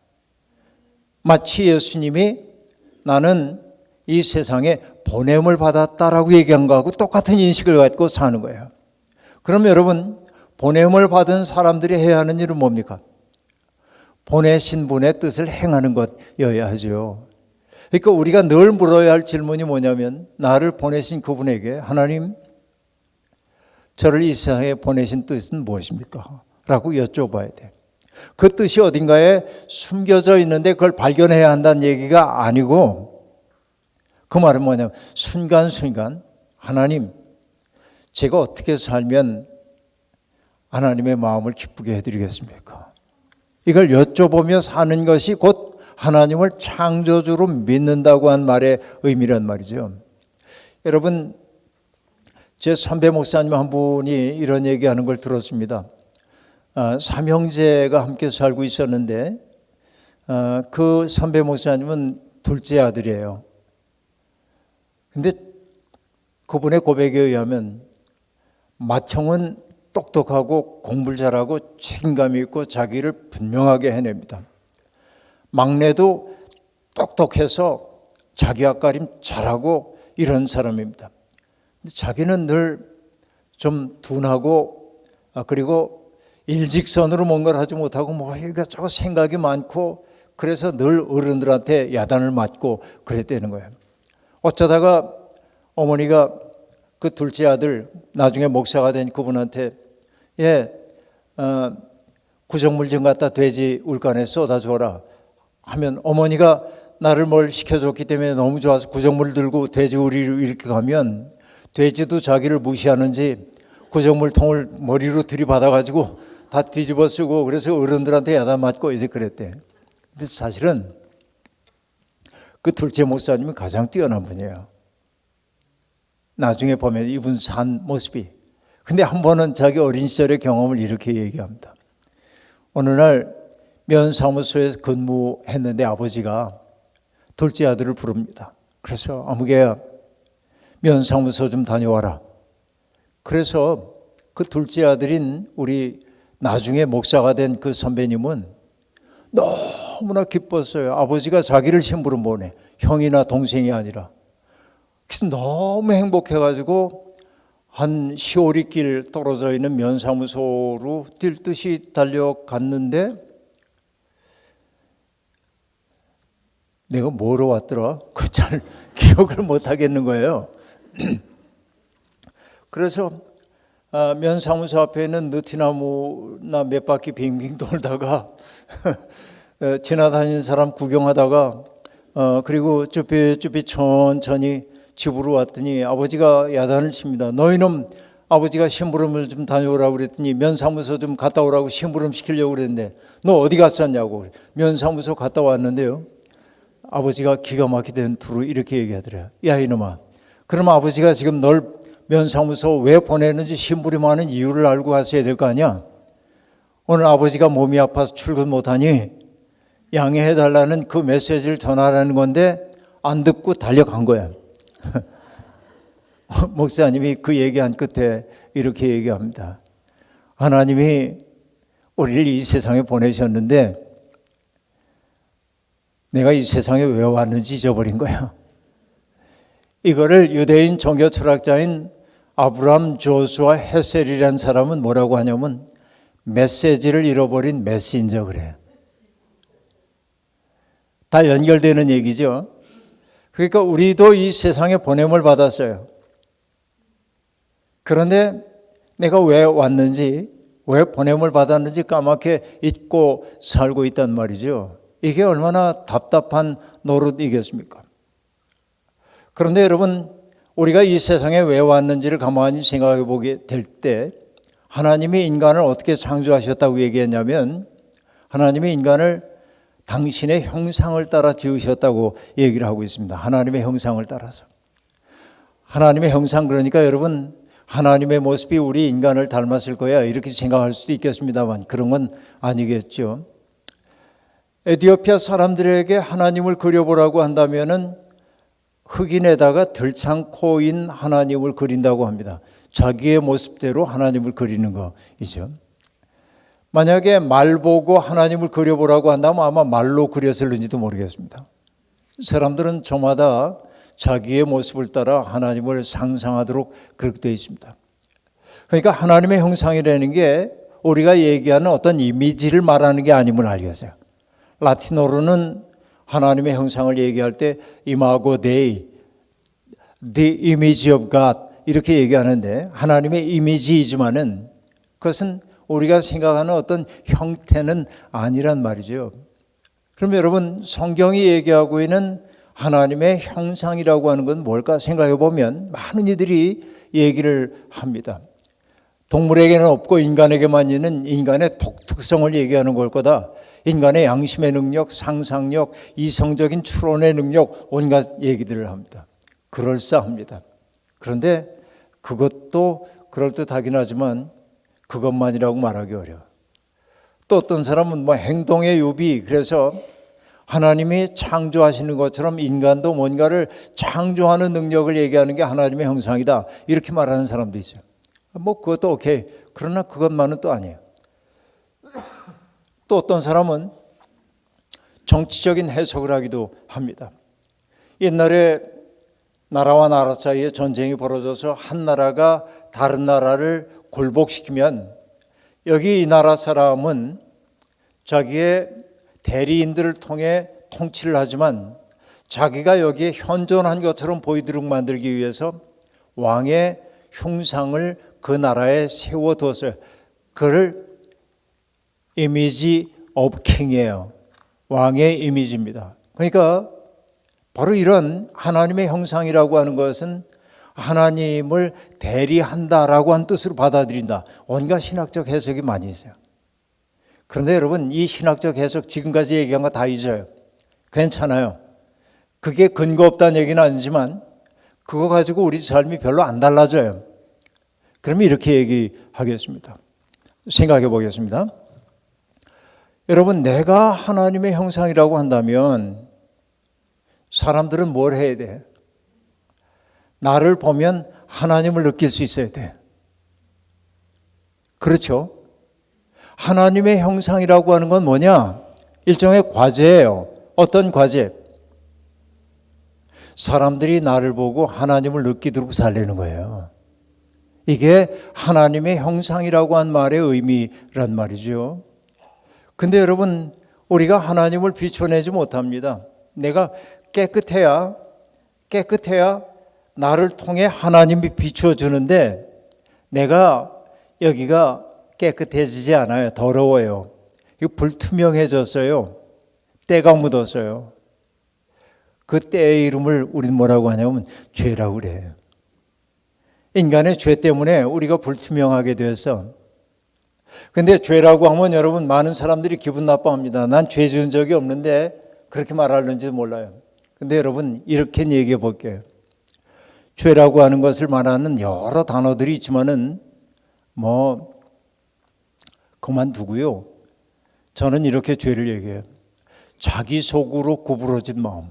마치 예수님이 나는 이 세상에 보냄을 받았다라고 얘기한 거하고 똑같은 인식을 갖고 사는 거예요. 그럼 여러분 보냄을 받은 사람들이 해야 하는 일은 뭡니까? 보내신 분의 뜻을 행하는 것이어야 하죠. 그러니까 우리가 늘 물어야 할 질문이 뭐냐면 나를 보내신 그분에게 하나님 저를 이 세상에 보내신 뜻은 무엇입니까? 라고 여쭤봐야 돼. 그 뜻이 어딘가에 숨겨져 있는데 그걸 발견해야 한다는 얘기가 아니고 그 말은 뭐냐면 순간순간 하나님 제가 어떻게 살면 하나님의 마음을 기쁘게 해드리겠습니까? 이걸 여쭤보며 사는 것이 곧 하나님을 창조주로 믿는다고 한 말의 의미란 말이죠. 여러분 제 선배 목사님 한 분이 이런 얘기하는 걸 들었습니다. 삼형제가 함께 살고 있었는데 그 선배 목사님은 둘째 아들이에요. 근데 그분의 고백에 의하면 맏형은 똑똑하고 공부를 잘하고 책임감이 있고 자기를 분명하게 해냅니다. 막내도 똑똑해서 자기 앞가림 잘하고 이런 사람입니다. 근데 자기는 늘 좀 둔하고 그리고 일직선으로 뭔가를 하지 못하고 뭐 이것저것 생각이 많고 그래서 늘 어른들한테 야단을 맞고 그랬다는 거예요. 어쩌다가 어머니가 그 둘째 아들 나중에 목사가 된 그분한테 구정물 좀 갖다 돼지 울간에 쏟아줘라 하면 어머니가 나를 뭘 시켜줬기 때문에 너무 좋아서 구정물 들고 돼지 우리로 이렇게 가면 돼지도 자기를 무시하는지 구정물 통을 머리로 들이받아가지고 다 뒤집어 쓰고 그래서 어른들한테 야단 맞고 이제 그랬대. 근데 사실은 그 둘째 목사님이 가장 뛰어난 분이에요. 나중에 보면 이분 산 모습이. 근데 한 번은 자기 어린 시절의 경험을 이렇게 얘기합니다. 어느 날 면사무소에서 근무했는데 아버지가 둘째 아들을 부릅니다. 그래서 아무개야 면사무소 좀 다녀와라. 그래서 그 둘째 아들인 우리 나중에 목사가 된 그 선배님은 너무나 기뻤어요. 아버지가 자기를 심부름 보내. 형이나 동생이 아니라. 그래서 너무 행복해가지고 한 시오리길 떨어져 있는 면사무소로 뛸 듯이 달려갔는데 내가 뭐로 왔더라? 그 잘 기억을 못 하겠는 거예요. 그래서 면사무소 앞에 있는 느티나무나 몇 바퀴 빙빙 돌다가 지나다니는 사람 구경하다가 그리고 쭈삣쭈삣 천천히 집으로 왔더니 아버지가 야단을 칩니다. 너희놈 아버지가 심부름을 좀 다녀오라고 그랬더니 면사무소 좀 갔다 오라고 심부름 시키려고 그랬는데 너 어디 갔었냐고. 면사무소 갔다 왔는데요. 아버지가 기가 막히던 투로 이렇게 얘기하더래요. 야 이놈아, 그럼 아버지가 지금 널 면사무소 왜 보내는지 심부름하는 이유를 알고 갔어야 될 거 아니야. 오늘 아버지가 몸이 아파서 출근 못하니 양해해달라는 그 메시지를 전하라는 건데 안 듣고 달려간 거야. 목사님이 그 얘기한 끝에 이렇게 얘기합니다. 하나님이 우리를 이 세상에 보내셨는데 내가 이 세상에 왜 왔는지 잊어버린 거야. 이거를 유대인 종교 철학자인 아브라함 조수아 헤셀이라는 사람은 뭐라고 하냐면 메시지를 잃어버린 메신저 그래요. 다 연결되는 얘기죠. 그러니까 우리도 이 세상에 보냄을 받았어요. 그런데 내가 왜 왔는지, 왜 보냄을 받았는지 까맣게 잊고 살고 있단 말이죠. 이게 얼마나 답답한 노릇이겠습니까? 그런데 여러분, 우리가 이 세상에 왜 왔는지를 가만히 생각해 보게 될 때 하나님이 인간을 어떻게 창조하셨다고 얘기했냐면 하나님이 인간을 당신의 형상을 따라 지으셨다고 얘기를 하고 있습니다. 하나님의 형상을 따라서. 하나님의 형상 그러니까 여러분 하나님의 모습이 우리 인간을 닮았을 거야 이렇게 생각할 수도 있겠습니다만 그런 건 아니겠죠. 에티오피아 사람들에게 하나님을 그려보라고 한다면은 흑인에다가 들창코인 하나님을 그린다고 합니다. 자기의 모습대로 하나님을 그리는 거이죠. 만약에 말 보고 하나님을 그려보라고 한다면 아마 말로 그렸을는지도 모르겠습니다. 사람들은 저마다 자기의 모습을 따라 하나님을 상상하도록 그렇게 되어 있습니다. 그러니까 하나님의 형상이라는 게 우리가 얘기하는 어떤 이미지를 말하는 게 아님을 알겠어요. 라틴어로는 하나님의 형상을 얘기할 때 imago Dei, the image of God 이렇게 얘기하는데 하나님의 이미지이지만은 그것은 우리가 생각하는 어떤 형태는 아니란 말이죠. 그럼 여러분 성경이 얘기하고 있는 하나님의 형상이라고 하는 건 뭘까 생각해 보면 많은 이들이 얘기를 합니다. 동물에게는 없고 인간에게만 있는 인간의 독특성을 얘기하는 걸 거다. 인간의 양심의 능력, 상상력, 이성적인 추론의 능력 온갖 얘기들을 합니다. 그럴싸합니다. 그런데 그것도 그럴듯하긴 하지만 그것만이라고 말하기 어려워. 또 어떤 사람은 뭐 행동의 유비 그래서 하나님이 창조하시는 것처럼 인간도 뭔가를 창조하는 능력을 얘기하는 게 하나님의 형상이다 이렇게 말하는 사람도 있어요. 뭐 그것도 오케이. 그러나 그것만은 또 아니에요. 또 어떤 사람은 정치적인 해석을 하기도 합니다. 옛날에 나라와 나라 사이에 전쟁이 벌어져서 한 나라가 다른 나라를 굴복시키면 여기 이 나라 사람은 자기의 대리인들을 통해 통치를 하지만 자기가 여기에 현존한 것처럼 보이도록 만들기 위해서 왕의 흉상을 그 나라에 세워두었어요. 그를 이미지 오브 킹이에요. 왕의 이미지입니다. 그러니까 바로 이런 하나님의 형상이라고 하는 것은 하나님을 대리한다라고 하는 뜻으로 받아들인다. 온갖 신학적 해석이 많이 있어요. 그런데 여러분, 이 신학적 해석 지금까지 얘기한 거 다 잊어요. 괜찮아요. 그게 근거 없다는 얘기는 아니지만 그거 가지고 우리 삶이 별로 안 달라져요. 그러면 이렇게 얘기하겠습니다. 생각해 보겠습니다. 여러분, 내가 하나님의 형상이라고 한다면 사람들은 뭘 해야 돼? 나를 보면 하나님을 느낄 수 있어야 돼. 그렇죠? 하나님의 형상이라고 하는 건 뭐냐? 일종의 과제예요. 어떤 과제? 사람들이 나를 보고 하나님을 느끼도록 살리는 거예요. 이게 하나님의 형상이라고 한 말의 의미란 말이죠. 근데 여러분, 우리가 하나님을 비춰내지 못합니다. 내가 깨끗해야 나를 통해 하나님이 비춰주는데 내가 여기가 깨끗해지지 않아요. 더러워요. 이거 불투명해졌어요. 때가 묻었어요. 그 때의 이름을 우리는 뭐라고 하냐면 죄라고 그래요. 인간의 죄 때문에 우리가 불투명하게 돼서. 근데 죄라고 하면 여러분, 많은 사람들이 기분 나빠합니다. 난 죄 지은 적이 없는데 그렇게 말하는지도 몰라요. 근데 여러분, 이렇게 얘기해 볼게요. 죄라고 하는 것을 말하는 여러 단어들이 있지만은 그만두고요. 저는 이렇게 죄를 얘기해요. 자기 속으로 구부러진 마음.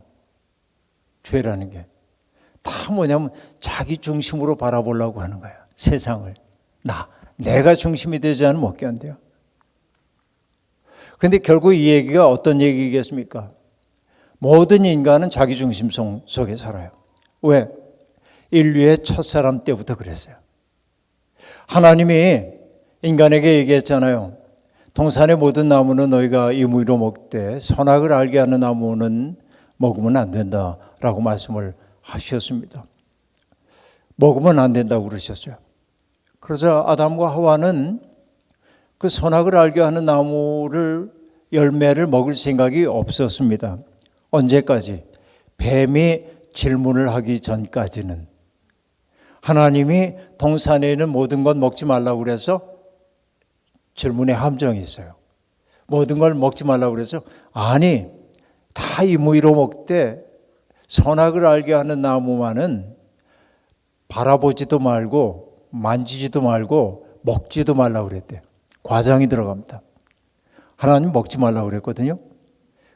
죄라는 게 다 뭐냐면 자기 중심으로 바라보려고 하는 거예요. 세상을. 내가 중심이 되지 않으면 못 견뎌요. 그런데 결국 이 얘기가 어떤 얘기겠습니까? 모든 인간은 자기 중심 속에 살아요. 왜? 인류의 첫사람 때부터 그랬어요. 하나님이 인간에게 얘기했잖아요. 동산의 모든 나무는 너희가 임의로 먹되 선악을 알게 하는 나무는 먹으면 안 된다라고 말씀을 하셨습니다. 먹으면 안 된다고 그러셨어요. 그러자 아담과 하와는 그 선악을 알게 하는 나무를 열매를 먹을 생각이 없었습니다. 언제까지? 뱀이 질문을 하기 전까지는. 하나님이 동산에 있는 모든 것 먹지 말라고 그래서 질문에 함정이 있어요. 모든 걸 먹지 말라고 그래서 아니, 다 임의로 먹되 선악을 알게 하는 나무만은 바라보지도 말고 만지지도 말고 먹지도 말라고 그랬대요. 과장이 들어갑니다. 하나님 먹지 말라고 그랬거든요.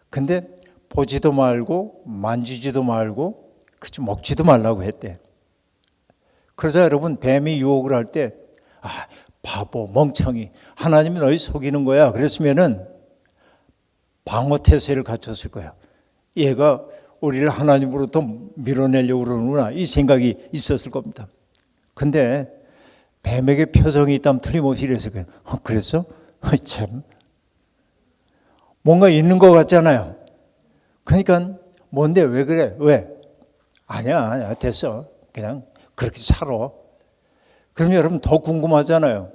근데 보지도 말고 만지지도 말고 먹지도 말라고 했대. 그러자 여러분, 뱀이 유혹을 할 때 바보, 멍청이, 하나님이 너희 속이는 거야 그랬으면은 방어 태세를 갖췄을 거야. 얘가 우리를 하나님으로부터 밀어내려고 그러는구나, 이 생각이 있었을 겁니다. 근데 뱀에게 표정이 있다면 틀림없이 이랬을 거예요. 그랬어? 참, 뭔가 있는 것 같잖아요. 그러니까 뭔데, 왜 그래? 왜? 아니야, 됐어. 그냥 그렇게 살아. 그러면 여러분 더 궁금하잖아요.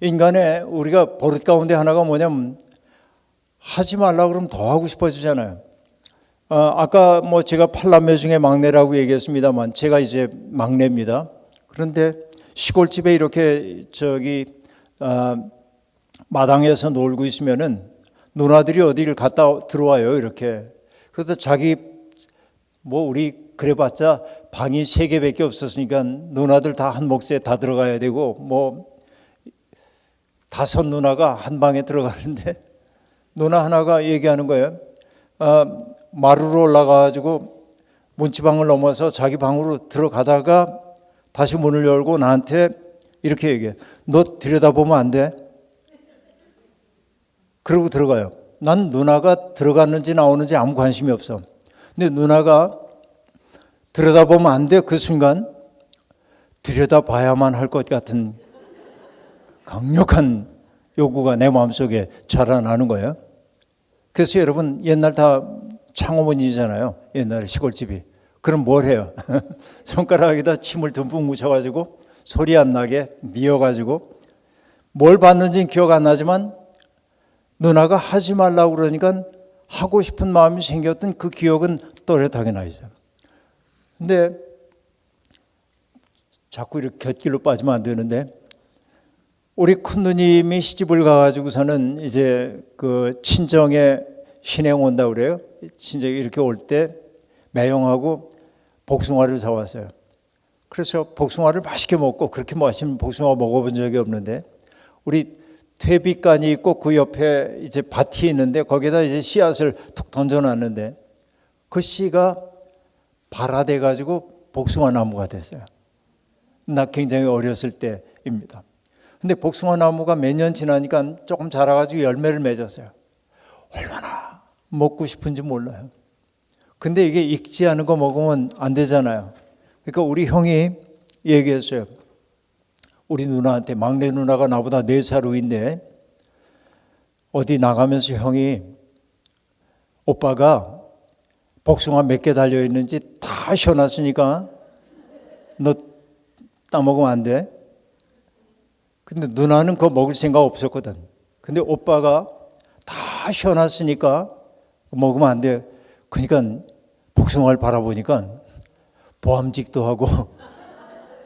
인간의 우리가 버릇 가운데 하나가 뭐냐면 하지 말라고 그러면 더 하고 싶어지잖아요. 아까 제가 8남매 중에 막내라고 얘기했습니다만 제가 이제 막내입니다. 그런데 시골집에 이렇게 마당에서 놀고 있으면은 누나들이 어디를 갔다 들어와요, 이렇게. 그래서 자기 우리 그래봤자 방이 3개밖에 없었으니까 누나들 다 한 몫에 다 들어가야 되고 5 누나가 한 방에 들어가는데 누나 하나가 얘기하는 거예요. 마루로 올라가가지고 문지방을 넘어서 자기 방으로 들어가다가 다시 문을 열고 나한테 이렇게 얘기해. 너 들여다보면 안 돼? 그러고 들어가요. 난 누나가 들어갔는지 나오는지 아무 관심이 없어. 근데 누나가 들여다보면 안 돼. 그 순간 들여다봐야만 할 것 같은 강력한 요구가 내 마음속에 자라나는 거예요. 그래서 여러분 옛날 다 창호문이잖아요. 옛날에 시골집이. 그럼 뭘 해요? 손가락에다 침을 듬뿍 묻혀가지고 소리 안 나게 미어가지고 뭘 봤는지는 기억 안 나지만 누나가 하지 말라고 그러니까 하고 싶은 마음이 생겼던 그 기억은 또렷하게 나죠. 근데 자꾸 이렇게 곁길로 빠지면 안 되는데 우리 큰 누님이 시집을 가가지고서는 이제 그 친정에 신행 온다 그래요. 친정에 이렇게 올 때 매형하고 복숭아를 사왔어요. 그래서 복숭아를 맛있게 먹고 그렇게 맛있는 복숭아 먹어본 적이 없는데 우리 퇴비간이 있고 그 옆에 이제 밭이 있는데 거기다 이제 씨앗을 툭 던져놨는데 그 씨가 발화돼 가지고 복숭아 나무가 됐어요. 나 굉장히 어렸을 때입니다. 근데 복숭아 나무가 몇 년 지나니까 조금 자라가지고 열매를 맺었어요. 얼마나 먹고 싶은지 몰라요. 근데 이게 익지 않은 거 먹으면 안 되잖아요. 그러니까 우리 형이 얘기했어요. 우리 누나한테, 막내 누나가 나보다 4살 위인데 어디 나가면서 형이 오빠가 복숭아 몇 개 달려있는지 다 쉬어놨으니까 너 따먹으면 안 돼. 근데 누나는 그거 먹을 생각 없었거든. 근데 오빠가 다 쉬어놨으니까 먹으면 안 돼. 그러니까 복숭아를 바라보니까 보암직도 하고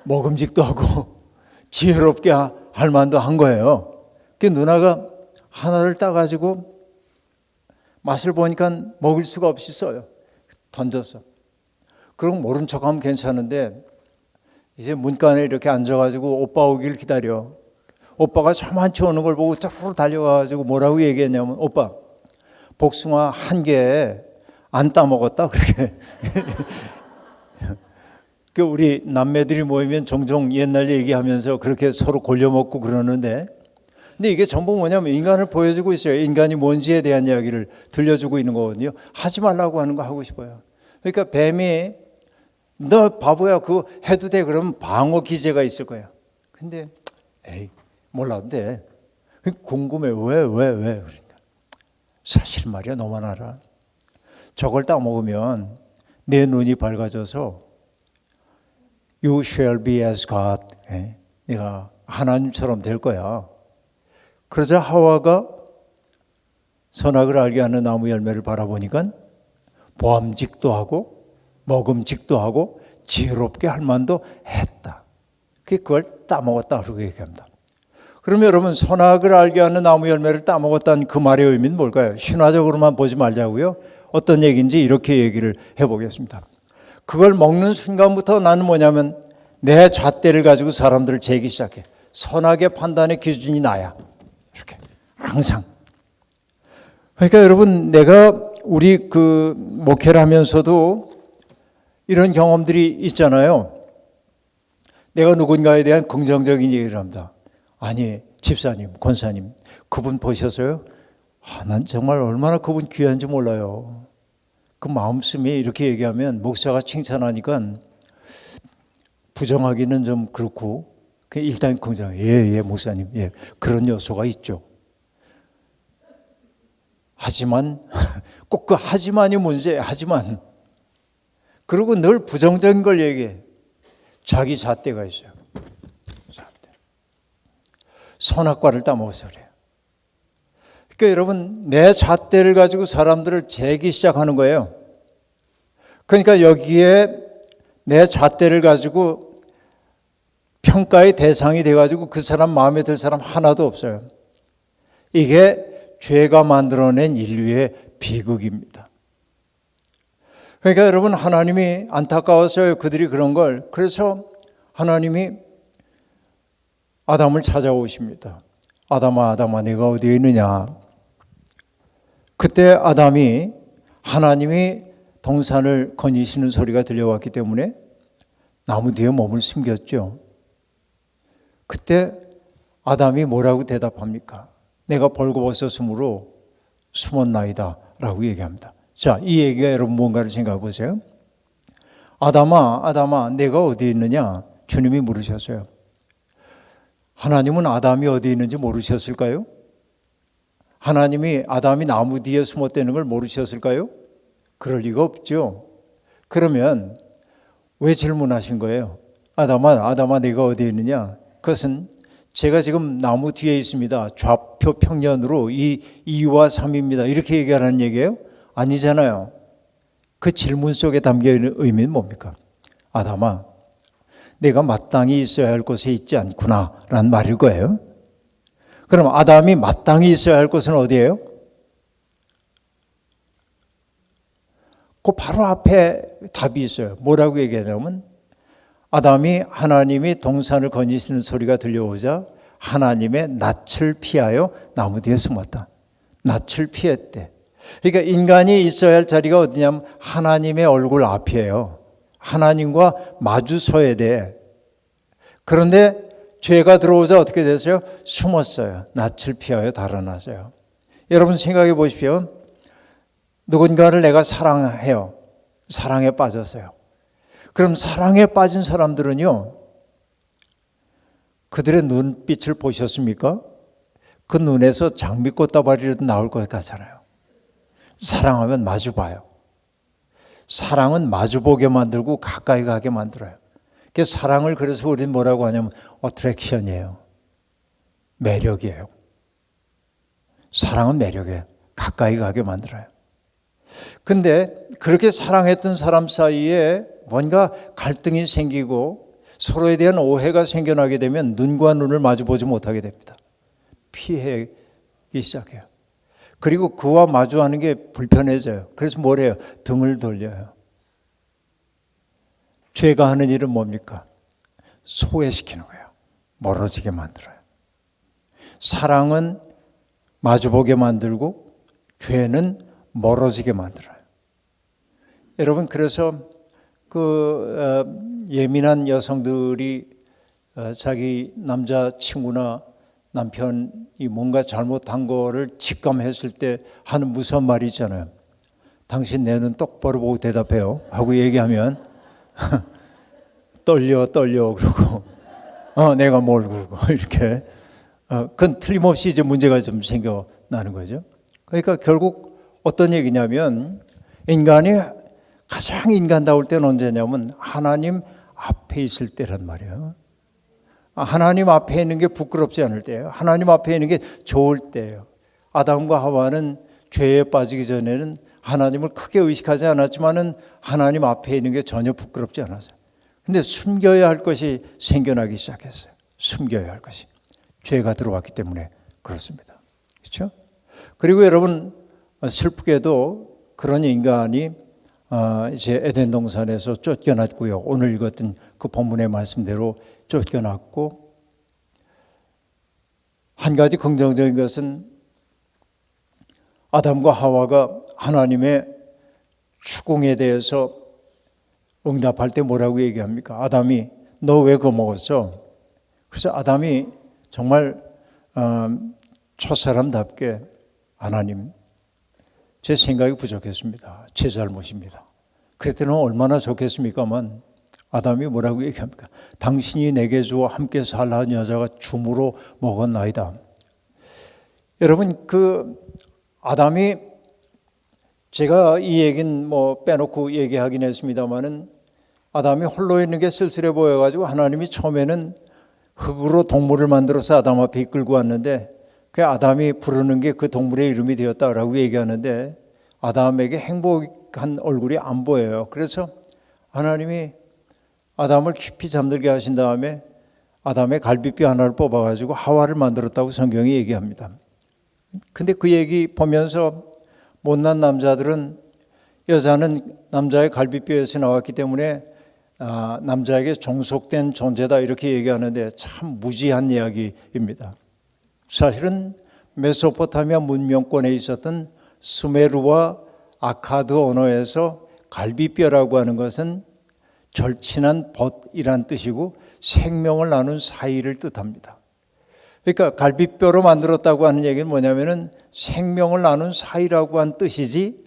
먹음직도 하고 지혜롭게 할 만도 한 거예요. 그 누나가 하나를 따가지고 맛을 보니까 먹을 수가 없이 써요. 던졌어. 그럼 모른 척하면 괜찮은데 이제 문간에 이렇게 앉아가지고 오빠 오길 기다려. 오빠가 저만치 오는 걸 보고 쭉 달려가지고 뭐라고 얘기했냐면 오빠 복숭아 한 개 안 따먹었다 그렇게. 그 우리 남매들이 모이면 종종 옛날 얘기하면서 그렇게 서로 골려먹고 그러는데 근데 이게 전부 뭐냐면 인간을 보여주고 있어요. 인간이 뭔지에 대한 이야기를 들려주고 있는 거거든요. 하지 말라고 하는 거 하고 싶어요. 그러니까 뱀이 너 바보야 그거 해도 돼 그러면 방어 기제가 있을 거야. 근데 에이 몰라도 돼. 궁금해. 왜? 그러니까 사실 말이야 너만 알아. 저걸 딱 먹으면 내 눈이 밝아져서 You shall be as God. 네가 하나님처럼 될 거야. 그러자 하와가 선악을 알게 하는 나무 열매를 바라보니까 보암직도 하고 먹음직도 하고 지혜롭게 할 만도 했다. 그걸 따먹었다 그러고 얘기합니다. 그러면 여러분 선악을 알게 하는 나무 열매를 따먹었다는 그 말의 의미는 뭘까요? 신화적으로만 보지 말자고요. 어떤 얘기인지 이렇게 얘기를 해보겠습니다. 그걸 먹는 순간부터 나는 뭐냐면 내 잣대를 가지고 사람들을 재기 시작해. 선악의 판단의 기준이 나야. 이렇게 항상. 그러니까 여러분 내가 우리 그 목회를 하면서도 이런 경험들이 있잖아요. 내가 누군가에 대한 긍정적인 얘기를 합니다. 아니 집사님, 권사님 그분 보셨어요? 난 정말 얼마나 그분 귀한지 몰라요. 그 마음씀이 이렇게 얘기하면 목사가 칭찬하니까 부정하기는 좀 그렇고 일단 긍정. 예, 목사님. 예, 그런 요소가 있죠. 하지만 꼭 그 하지만이 문제예요. 하지만 그리고 늘 부정적인 걸 얘기해. 자기 잣대가 있어요. 잣대. 선악과를 따먹어서 그래요. 그러니까 여러분 내 잣대를 가지고 사람들을 재기 시작하는 거예요. 그러니까 여기에 내 잣대를 가지고 평가의 대상이 돼가지고 그 사람 마음에 들 사람 하나도 없어요. 이게 죄가 만들어낸 인류의 비극입니다. 그러니까 여러분 하나님이 안타까웠어요. 그들이 그런 걸. 그래서 하나님이 아담을 찾아오십니다. 아담아 네가 어디에 있느냐. 그때 아담이 하나님이 동산을 거니시는 소리가 들려왔기 때문에 나무 뒤에 몸을 숨겼죠. 그때 아담이 뭐라고 대답합니까? 내가 벌거벗었으므로 숨었나이다 라고 얘기합니다. 자, 이 얘기가 여러분 뭔가를 생각해 보세요. 아담아, 내가 어디 있느냐? 주님이 물으셨어요. 하나님은 아담이 어디 있는지 모르셨을까요? 하나님이 아담이 나무 뒤에 숨었다는 걸 모르셨을까요? 그럴 리가 없죠. 그러면 왜 질문하신 거예요? 아담아, 내가 어디 있느냐? 그것은 제가 지금 나무 뒤에 있습니다. 좌표 평면으로 이 2와 3입니다. 이렇게 얘기하는 얘기예요? 아니잖아요. 그 질문 속에 담겨있는 의미는 뭡니까? 아담아, 내가 마땅히 있어야 할 곳에 있지 않구나 라는 말일 거예요. 그럼 아담이 마땅히 있어야 할 곳은 어디예요? 그 바로 앞에 답이 있어요. 뭐라고 얘기하냐면 아담이 하나님이 동산을 거니시는 소리가 들려오자 하나님의 낯을 피하여 나무 뒤에 숨었다. 낯을 피했대. 그러니까 인간이 있어야 할 자리가 어디냐면 하나님의 얼굴 앞이에요. 하나님과 마주 서야 돼. 그런데 죄가 들어오자 어떻게 됐어요? 숨었어요. 낯을 피하여 달아났어요. 여러분 생각해 보십시오. 누군가를 내가 사랑해요. 사랑에 빠졌어요. 그럼 사랑에 빠진 사람들은요, 그들의 눈빛을 보셨습니까? 그 눈에서 장미꽃다발이라도 나올 것 같잖아요. 사랑하면 마주봐요. 사랑은 마주보게 만들고 가까이 가게 만들어요. 그래서 사랑을 그래서 우리는 뭐라고 하냐면 어트랙션이에요. 매력이에요. 사랑은 매력이에요. 가까이 가게 만들어요. 근데 그렇게 사랑했던 사람 사이에 뭔가 갈등이 생기고 서로에 대한 오해가 생겨나게 되면 눈과 눈을 마주보지 못하게 됩니다. 피하기 시작해요. 그리고 그와 마주하는 게 불편해져요. 그래서 뭘 해요? 등을 돌려요. 죄가 하는 일은 뭡니까? 소외시키는 거예요. 멀어지게 만들어요. 사랑은 마주보게 만들고 죄는 멀어지게 만들어요. 여러분 그래서 예민한 여성들이 자기 남자 친구나 남편이 뭔가 잘못한 거를 직감했을 때 하는 무서운 말이 있잖아요. 당신 내 눈 똑바로 보고 대답해요 하고 얘기하면 떨려 그러고 내가 뭘 그러고 이렇게 그건 틀림없이 이제 문제가 좀 생겨나는 거죠. 그러니까 결국 어떤 얘기냐면 인간이 가장 인간다울 때는 언제냐면 하나님 앞에 있을 때란 말이에요. 하나님 앞에 있는 게 부끄럽지 않을 때예요. 하나님 앞에 있는 게 좋을 때예요. 아담과 하와는 죄에 빠지기 전에는 하나님을 크게 의식하지 않았지만은 하나님 앞에 있는 게 전혀 부끄럽지 않았어요. 근데 숨겨야 할 것이 생겨나기 시작했어요. 숨겨야 할 것이. 죄가 들어왔기 때문에 그렇습니다. 그렇죠? 그리고 여러분 슬프게도 그런 인간이 이제 에덴 동산에서 쫓겨났고요. 오늘 읽었던 그 본문의 말씀대로 쫓겨났고, 한 가지 긍정적인 것은 아담과 하와가 하나님의 추궁에 대해서 응답할 때 뭐라고 얘기합니까? 아담이 너 왜 그거 먹었어? 그래서 아담이 정말 첫사람답게 하나님 제 생각이 부족했습니다. 제 잘못입니다. 그랬더니 얼마나 좋겠습니까만 아담이 뭐라고 얘기합니까? 당신이 내게 주어 함께 살라 한 여자가 줌으로 먹었나이다. 여러분 그 아담이 제가 이 얘기는 뭐 빼놓고 얘기하긴 했습니다마는 아담이 홀로 있는 게 쓸쓸해 보여가지고 하나님이 처음에는 흙으로 동물을 만들어서 아담 앞에 이끌고 왔는데 그 아담이 부르는 게 그 동물의 이름이 되었다라고 얘기하는데 아담에게 행복한 얼굴이 안 보여요. 그래서 하나님이 아담을 깊이 잠들게 하신 다음에 아담의 갈비뼈 하나를 뽑아가지고 하와를 만들었다고 성경이 얘기합니다. 근데 그 얘기 보면서 못난 남자들은 여자는 남자의 갈비뼈에서 나왔기 때문에 남자에게 종속된 존재다 이렇게 얘기하는데 참 무지한 이야기입니다. 사실은 메소포타미아 문명권에 있었던 수메르와 아카드 언어에서 갈비뼈라고 하는 것은 절친한 벗이란 뜻이고 생명을 나눈 사이를 뜻합니다. 그러니까 갈비뼈로 만들었다고 하는 얘기는 뭐냐면은 생명을 나눈 사이라고 한 뜻이지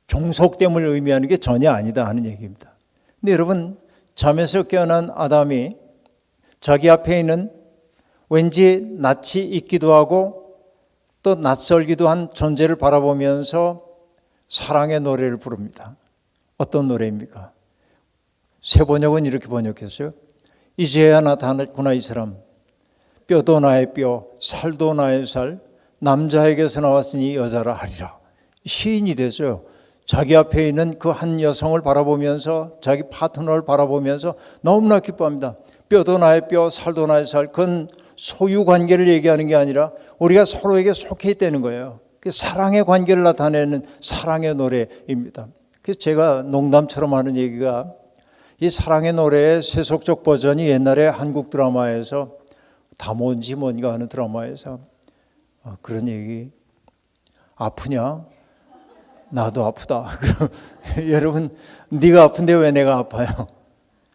종속됨을 의미하는 게 전혀 아니다 하는 얘기입니다. 근데 여러분, 잠에서 깨어난 아담이 자기 앞에 있는 왠지 낯이 익기도 하고 또 낯설기도 한 존재를 바라보면서 사랑의 노래를 부릅니다. 어떤 노래입니까? 새 번역은 이렇게 번역했어요. 이제야 나타났구나 이 사람. 뼈도 나의 뼈, 살도 나의 살, 남자에게서 나왔으니 여자라 하리라. 시인이 됐어요. 자기 앞에 있는 그 한 여성을 바라보면서 자기 파트너를 바라보면서 너무나 기뻐합니다. 뼈도 나의 뼈, 살도 나의 살. 그건 소유 관계를 얘기하는 게 아니라 우리가 서로에게 속해 있다는 거예요. 그 사랑의 관계를 나타내는 사랑의 노래입니다. 그래서 제가 농담처럼 하는 얘기가 이 사랑의 노래의 세속적 버전이 옛날에 한국 드라마에서 다몬지 뭔가 하는 드라마에서 그런 얘기, 아프냐? 나도 아프다. 여러분, 네가 아픈데 왜 내가 아파요?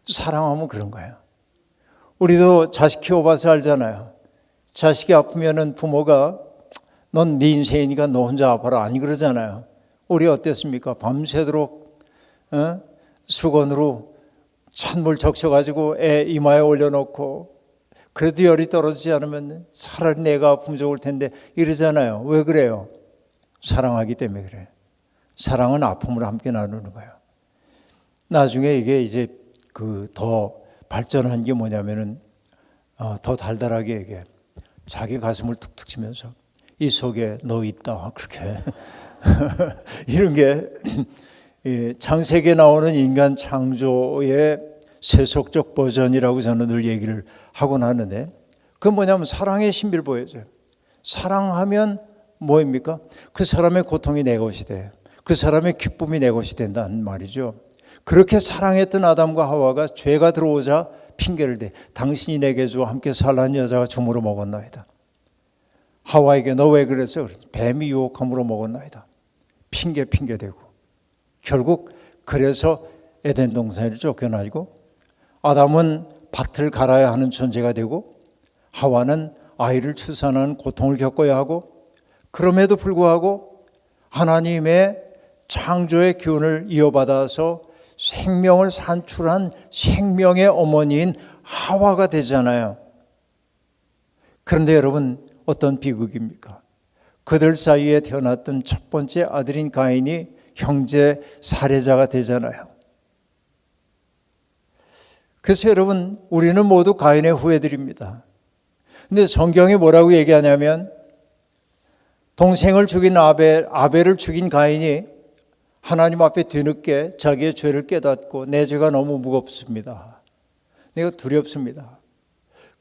사랑하면 그런 거예요. 우리도 자식 키워봐서 알잖아요. 자식이 아프면은 부모가 넌 네 인생이니까 너 혼자 아파라 아니 그러잖아요. 우리 어땠습니까? 밤새도록 수건으로 찬물 적셔가지고 애 이마에 올려놓고 그래도 열이 떨어지지 않으면 차라리 내가 아프면 좋을 텐데 이러잖아요. 왜 그래요? 사랑하기 때문에 그래요. 사랑은 아픔을 함께 나누는 거예요. 나중에 이게 이제 그 더 발전한 게 뭐냐면은 더 달달하게 이게 자기 가슴을 툭툭 치면서 이 속에 너 있다 그렇게 이런 게 창세기에 나오는 인간 창조의 세속적 버전이라고 저는 늘 얘기를 하곤 하는데 그건 뭐냐면 사랑의 신비를 보여줘요. 사랑하면 뭐입니까? 그 사람의 고통이 내 것이 돼. 그 사람의 기쁨이 내 것이 된다는 말이죠. 그렇게 사랑했던 아담과 하와가 죄가 들어오자 핑계를 대. 당신이 내게 줘 함께 살라는 여자가 주므로 먹었나이다. 하와에게 너 왜 그랬어? 뱀이 유혹함으로 먹었나이다. 핑계대고 결국 그래서 에덴 동산을 쫓겨나고 아담은 밭을 갈아야 하는 존재가 되고 하와는 아이를 출산하는 고통을 겪어야 하고 그럼에도 불구하고 하나님의 창조의 기운을 이어받아서 생명을 산출한 생명의 어머니인 하와가 되잖아요. 그런데 여러분 어떤 비극입니까? 그들 사이에 태어났던 첫 번째 아들인 가인이 형제 살해자가 되잖아요. 그래서 여러분 우리는 모두 가인의 후예들입니다. 근데 성경이 뭐라고 얘기하냐면 동생을 죽인 아벨을 죽인 가인이 하나님 앞에 뒤늦게 자기의 죄를 깨닫고 내 죄가 너무 무겁습니다. 내가 두렵습니다.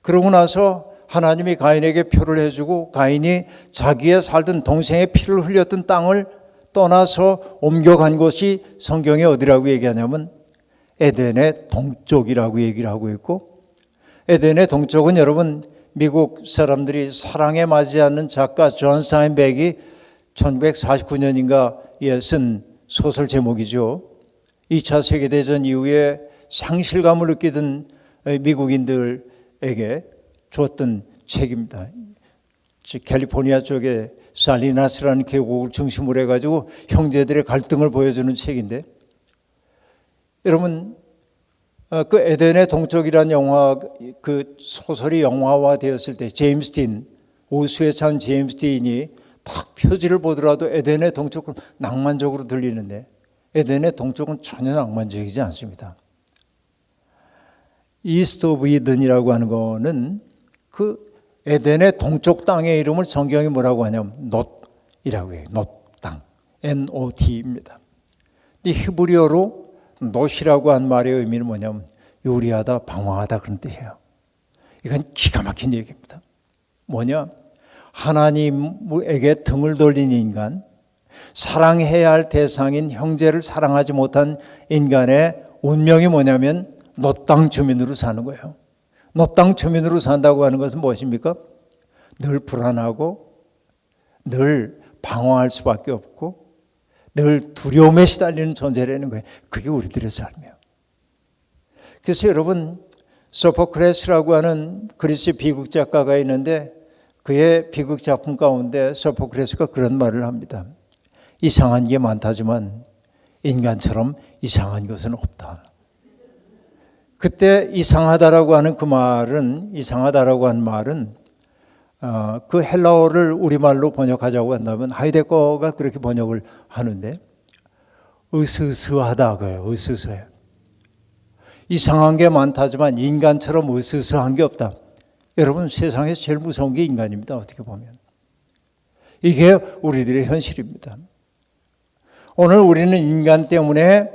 그러고 나서 하나님이 가인에게 표를 해주고 가인이 자기의 살던 동생의 피를 흘렸던 땅을 떠나서 옮겨간 곳이 성경에 어디라고 얘기하냐면 에덴의 동쪽이라고 얘기를 하고 있고 에덴의 동쪽은 여러분 미국 사람들이 사랑에 맞이하는 작가 존 스타인백이 1949년인가에 쓴 소설 제목이죠. 2차 세계대전 이후에 상실감을 느끼던 미국인들에게 주었던 책입니다. 캘리포니아 쪽에 살리나스라는 계곡을 중심으로 해가지고 형제들의 갈등을 보여주는 책인데 여러분 그 에덴의 동쪽이라는 영화 그 소설이 영화화 되었을 때 제임스 딘 우수에 찬 제임스 딘이 딱 표지를 보더라도 에덴의 동쪽은 낭만적으로 들리는데 에덴의 동쪽은 전혀 낭만적이지 않습니다. 이스트 오브 이든이라고 하는 거는 그 에덴의 동쪽 땅의 이름을 성경이 뭐라고 하냐면 놋이라고 해요. 놋 땅, N-O-T입니다. 이 히브리어로 놋이라고 한 말의 의미는 뭐냐면 요리하다, 방황하다 그런 뜻이에요. 이건 기가 막힌 얘기입니다. 뭐냐? 하나님에게 등을 돌린 인간, 사랑해야 할 대상인 형제를 사랑하지 못한 인간의 운명이 뭐냐면 놋 땅 주민으로 사는 거예요. 놋 땅 주민으로 산다고 하는 것은 무엇입니까? 늘 불안하고 늘 방황할 수밖에 없고 늘 두려움에 시달리는 존재라는 거예요. 그게 우리들의 삶이에요. 그래서 여러분 소포크레스라고 하는 그리스 비극 작가가 있는데 그의 비극 작품 가운데 소포크레스가 그런 말을 합니다. 이상한 게 많다지만 인간처럼 이상한 것은 없다. 그때 이상하다라고 하는 그 말은, 이상하다라고 하는 말은 그 헬라어를 우리말로 번역하자고 한다면 하이데거가 그렇게 번역을 하는데 으스스하다 그래요. 으스스해. 이상한 게 많다지만 인간처럼 으스스한 게 없다. 여러분, 세상에서 제일 무서운 게 인간입니다. 어떻게 보면. 이게 우리들의 현실입니다. 오늘 우리는 인간 때문에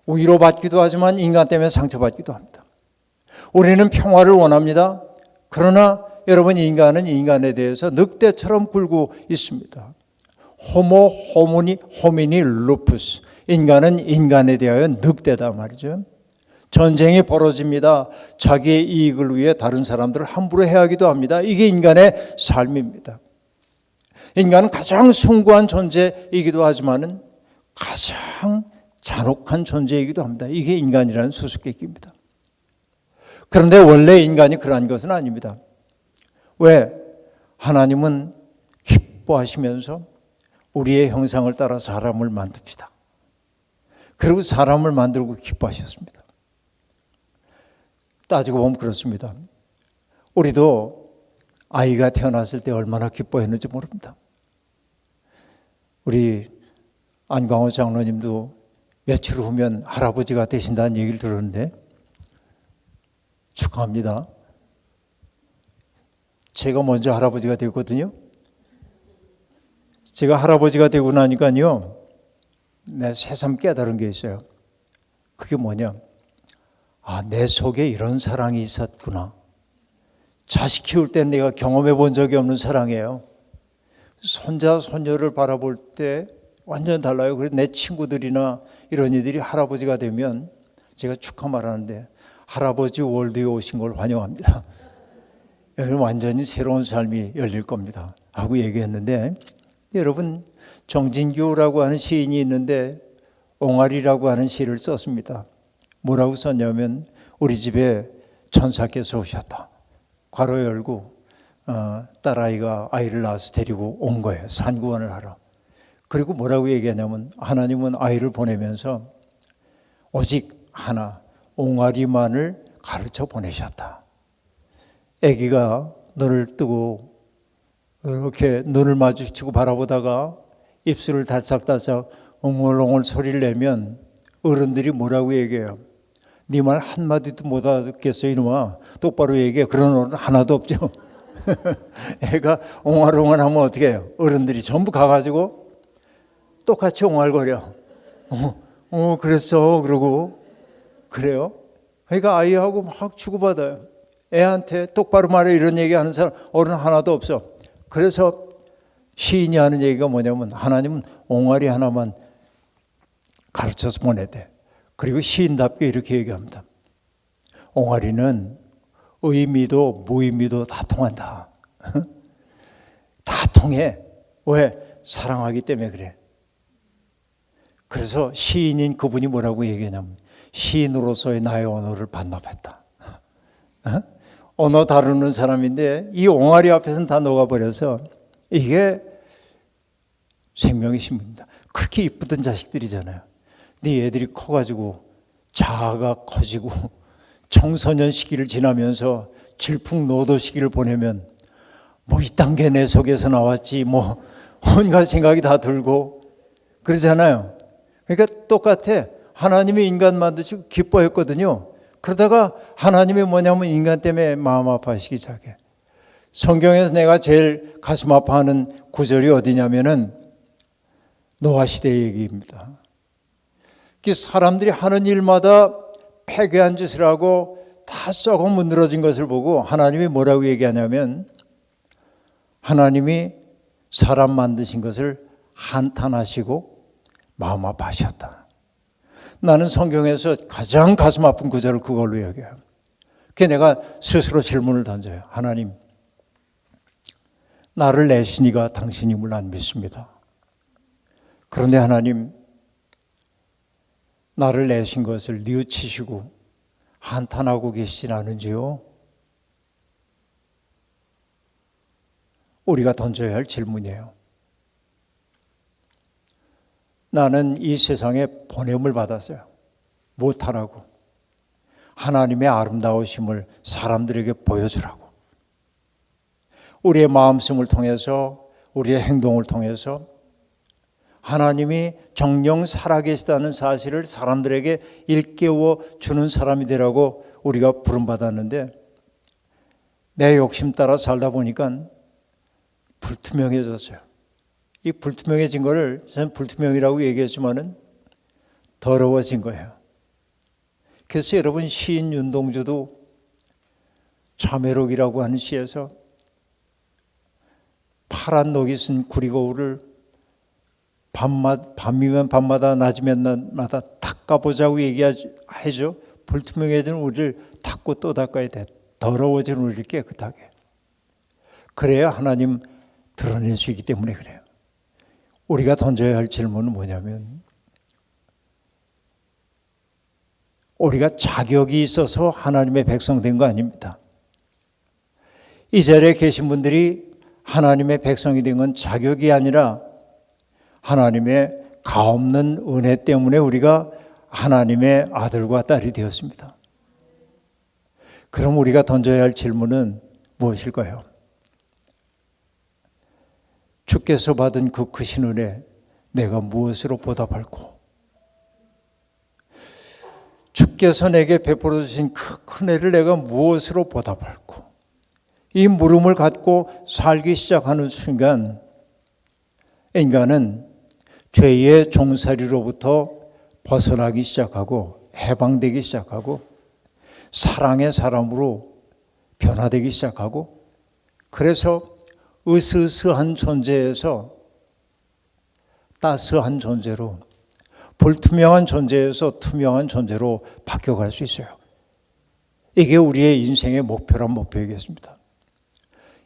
위로받기도 하지만 인간 때문에 상처받기도 합니다. 우리는 평화를 원합니다. 그러나 여러분, 인간은 인간에 대해서 늑대처럼 굴고 있습니다. 호모 호미니 루푸스. 인간은 인간에 대하여 늑대다 말이죠. 전쟁이 벌어집니다. 자기의 이익을 위해 다른 사람들을 함부로 해하기도 합니다. 이게 인간의 삶입니다. 인간은 가장 숭고한 존재이기도 하지만 가장 잔혹한 존재이기도 합니다. 이게 인간이라는 수수께끼입니다. 그런데 원래 인간이 그러한 것은 아닙니다. 왜? 하나님은 기뻐하시면서 우리의 형상을 따라 사람을 만듭시다. 그리고 사람을 만들고 기뻐하셨습니다. 따지고 보면 그렇습니다. 우리도 아이가 태어났을 때 얼마나 기뻐했는지 모릅니다. 우리 안광호 장로님도 며칠 후면 할아버지가 되신다는 얘기를 들었는데 축하합니다. 제가 먼저 할아버지가 됐거든요. 제가 할아버지가 되고 나니까요, 내 새삼 깨달은 게 있어요. 그게 뭐냐? 내 속에 이런 사랑이 있었구나. 자식 키울 때 내가 경험해 본 적이 없는 사랑이에요. 손자, 손녀를 바라볼 때 완전 달라요. 그래서 내 친구들이나 이런 이들이 할아버지가 되면 제가 축하 말하는데 할아버지 월드에 오신 걸 환영합니다. 여러분, 완전히 새로운 삶이 열릴 겁니다 하고 얘기했는데, 여러분, 정진교라고 하는 시인이 있는데 옹알이라고 하는 시를 썼습니다. 뭐라고 썼냐면 우리 집에 천사께서 오셨다. 괄호 열고 딸아이가 아이를 낳아서 데리고 온 거예요. 산구원을 하러. 그리고 뭐라고 얘기하냐면 하나님은 아이를 보내면서 오직 하나 옹알이만을 가르쳐 보내셨다. 아기가 눈을 뜨고 이렇게 눈을 마주치고 바라보다가 입술을 달싹달싹 옹얼옹얼 소리를 내면 어른들이 뭐라고 얘기해요? 네 말 한마디도 못 알아듣겠어 이놈아. 똑바로 얘기해. 그런 어른 하나도 없죠. 애가 옹알옹알 하면 어떻게 해요? 어른들이 전부 가가지고 똑같이 옹알거려. 그랬어. 그러고 그래요. 그러니까 아이하고 막 주고받아요. 애한테 똑바로 말해 이런 얘기하는 사람 어른 하나도 없어. 그래서 시인이 하는 얘기가 뭐냐면 하나님은 옹알이 하나만 가르쳐서 보내대. 그리고 시인답게 이렇게 얘기합니다. 옹알이는 의미도 무의미도 다 통한다. 다 통해. 왜? 사랑하기 때문에 그래. 그래서 시인인 그분이 뭐라고 얘기하냐면 시인으로서의 나의 언어를 반납했다. 언어 다루는 사람인데 이 옹알이 앞에서는 다 녹아버려서 이게 생명의 신분입니다. 그렇게 이쁘던 자식들이잖아요. 네 애들이 커가지고 자아가 커지고 청소년 시기를 지나면서 질풍노도 시기를 보내면 뭐 이딴 게 내 속에서 나왔지 뭐 온갖 생각이 다 들고 그러잖아요. 그러니까 똑같아. 하나님이 인간 만드시고 기뻐했거든요. 그러다가 하나님이 뭐냐면 인간 때문에 마음 아파하시기 시작해. 성경에서 내가 제일 가슴 아파하는 구절이 어디냐면은 노아 시대 얘기입니다. 사람들이 하는 일마다 패괴한 짓을 하고 다 썩어 문드러진 것을 보고 하나님이 뭐라고 얘기하냐면 하나님이 사람 만드신 것을 한탄하시고 마음 아파하셨다. 나는 성경에서 가장 가슴 아픈 구절을 그걸로 얘기해요. 그게 내가 스스로 질문을 던져요. 하나님, 나를 내시니가 당신임을 난 믿습니다. 그런데 하나님, 나를 내신 것을 뉘우치시고 한탄하고 계시진 않은지요? 우리가 던져야 할 질문이에요. 나는 이 세상에 보냄을 받았어요. 못하라고. 하나님의 아름다우심을 사람들에게 보여주라고. 우리의 마음씀을 통해서, 우리의 행동을 통해서 하나님이 정령 살아계시다는 사실을 사람들에게 일깨워 주는 사람이 되라고 우리가 부름받았는데, 내 욕심 따라 살다 보니까 불투명해졌어요. 이 불투명해진 거를 저는 불투명이라고 얘기했지만은 더러워진 거예요. 그래서 여러분, 시인 윤동주도 참회록이라고 하는 시에서 파란 녹이 쓴 구리거울을 밤이면 밤마다 낮이면 낮마다 닦아보자고 얘기하죠. 불투명해진 우리를 닦고 또 닦아야 돼. 더러워진 우리를 깨끗하게. 그래야 하나님 드러낼 수 있기 때문에 그래요. 우리가 던져야 할 질문은 뭐냐면, 우리가 자격이 있어서 하나님의 백성 된 거 아닙니다. 이 자리에 계신 분들이 하나님의 백성이 된 건 자격이 아니라 하나님의 가없는 은혜 때문에 우리가 하나님의 아들과 딸이 되었습니다. 그럼 우리가 던져야 할 질문은 무엇일까요? 주께서 받은 그 크신 은혜, 내가 무엇으로 보답할꼬? 주께서 내게 베풀어 주신 그 은혜를 내가 무엇으로 보답할꼬? 이 물음을 갖고 살기 시작하는 순간 인간은 죄의 종살이로부터 벗어나기 시작하고 해방되기 시작하고 사랑의 사람으로 변화되기 시작하고, 그래서 으스스한 존재에서 따스한 존재로, 불투명한 존재에서 투명한 존재로 바뀌어갈 수 있어요. 이게 우리의 인생의 목표란 목표이겠습니다.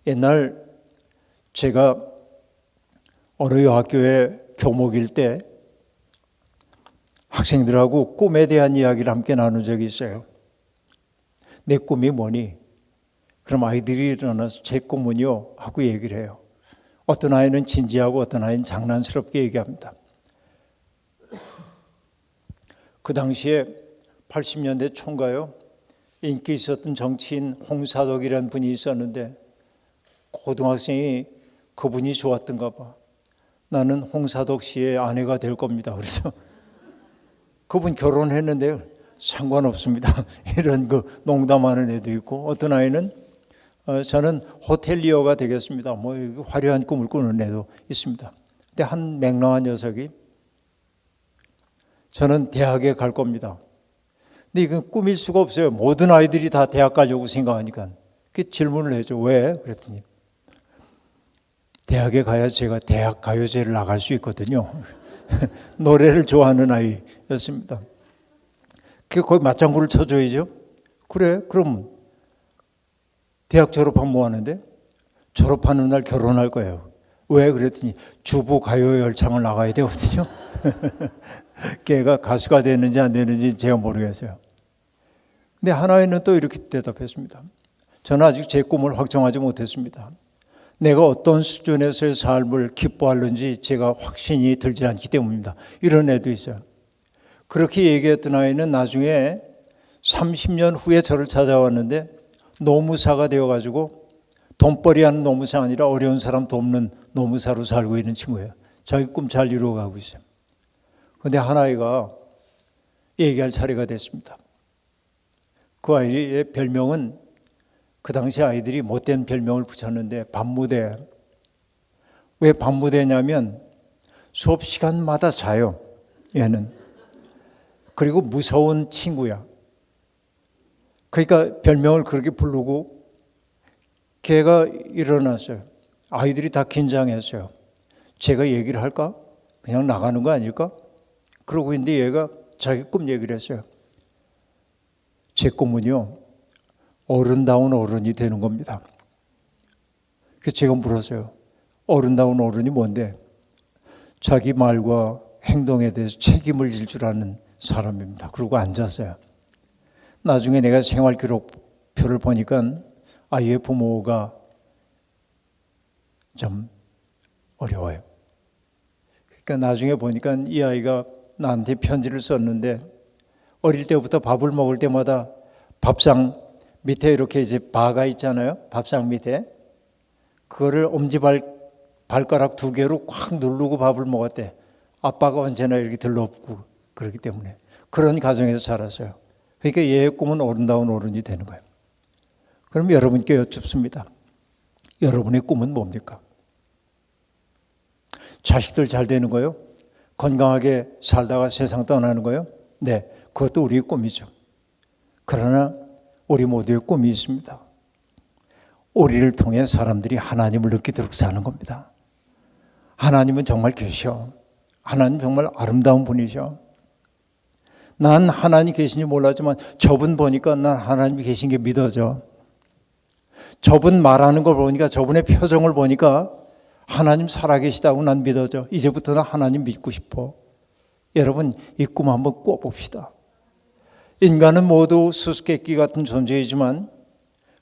옛날 제가 어느 여학교에 교목일 때 학생들하고 꿈에 대한 이야기를 함께 나눈 적이 있어요. 내 꿈이 뭐니? 그럼 아이들이 일어나서 제 꿈은요 하고 얘기를 해요. 어떤 아이는 진지하고 어떤 아이는 장난스럽게 얘기합니다. 그 당시에 80년대 초인가요? 인기 있었던 정치인 홍사덕이라는 분이 있었는데, 고등학생이 그분이 좋았던가 봐. 나는 홍사덕 씨의 아내가 될 겁니다. 그래서 그분 결혼했는데요, 상관없습니다. 이런 그 농담하는 애도 있고, 어떤 아이는 저는 호텔리어가 되겠습니다. 뭐 화려한 꿈을 꾸는 애도 있습니다. 근데 한 맹랑한 녀석이 저는 대학에 갈 겁니다. 근데 이건 꿈일 수가 없어요. 모든 아이들이 다 대학 가려고 생각하니까. 그 질문을 해줘. 왜? 그랬더니 대학에 가야 제가 대학 가요제를 나갈 수 있거든요. 노래를 좋아하는 아이였습니다. 그 거기 맞장구를 쳐줘야죠. 그래, 그럼 대학 졸업하면 뭐 하는데? 졸업하는 날 결혼할 거예요. 왜? 그랬더니 주부 가요 열창을 나가야 되거든요. 걔가 가수가 되는지 안 되는지 제가 모르겠어요. 근데 하나에는 또 이렇게 대답했습니다. 저는 아직 제 꿈을 확정하지 못했습니다. 내가 어떤 수준에서의 삶을 기뻐하는지 제가 확신이 들지 않기 때문입니다. 이런 애도 있어요. 그렇게 얘기했던 아이는 나중에 30년 후에 저를 찾아왔는데 노무사가 되어가지고 돈벌이하는 노무사 아니라 어려운 사람 돕는 노무사로 살고 있는 친구예요. 자기 꿈 잘 이루어가고 있어요. 그런데 한 아이가 얘기할 차례가 됐습니다. 그 아이의 별명은, 그 당시 아이들이 못된 별명을 붙였는데 밤무대. 왜 밤무대냐면 수업 시간마다 자요, 얘는. 그리고 무서운 친구야. 그러니까 별명을 그렇게 부르고, 걔가 일어났어요. 아이들이 다 긴장했어요. 제가 얘기를 할까? 그냥 나가는 거 아닐까? 그러고 있는데 얘가 자기 꿈 얘기를 했어요. 제 꿈은요, 어른다운 어른이 되는 겁니다. 그래서 제가 물었어요. 어른다운 어른이 뭔데? 자기 말과 행동에 대해서 책임을 질 줄 아는 사람입니다. 그러고 앉았어요. 나중에 내가 생활기록표를 보니까 아이의 부모가 좀 어려워요. 그러니까 나중에 보니까 이 아이가 나한테 편지를 썼는데, 어릴 때부터 밥을 먹을 때마다 밥상 밑에 이렇게 이제 바가 있잖아요. 밥상 밑에. 그거를 발가락 2개로 콱 누르고 밥을 먹었대. 아빠가 언제나 이렇게 들러붙고 그렇기 때문에. 그런 가정에서 자랐어요. 그러니까 얘의 꿈은 아름다운 어른이 되는 거예요. 그럼 여러분께 여쭙습니다. 여러분의 꿈은 뭡니까? 자식들 잘 되는 거요? 건강하게 살다가 세상 떠나는 거요? 네, 그것도 우리의 꿈이죠. 그러나 우리 모두의 꿈이 있습니다. 우리를 통해 사람들이 하나님을 느끼도록 사는 겁니다. 하나님은 정말 계셔. 하나님 정말 아름다운 분이셔. 난 하나님 계신지 몰랐지만 저분 보니까 난 하나님이 계신 게 믿어져. 저분 말하는 걸 보니까, 저분의 표정을 보니까 하나님 살아계시다고 난 믿어져. 이제부터는 하나님 믿고 싶어. 여러분, 이 꿈 한번 꿔봅시다. 인간은 모두 수수께끼 같은 존재이지만,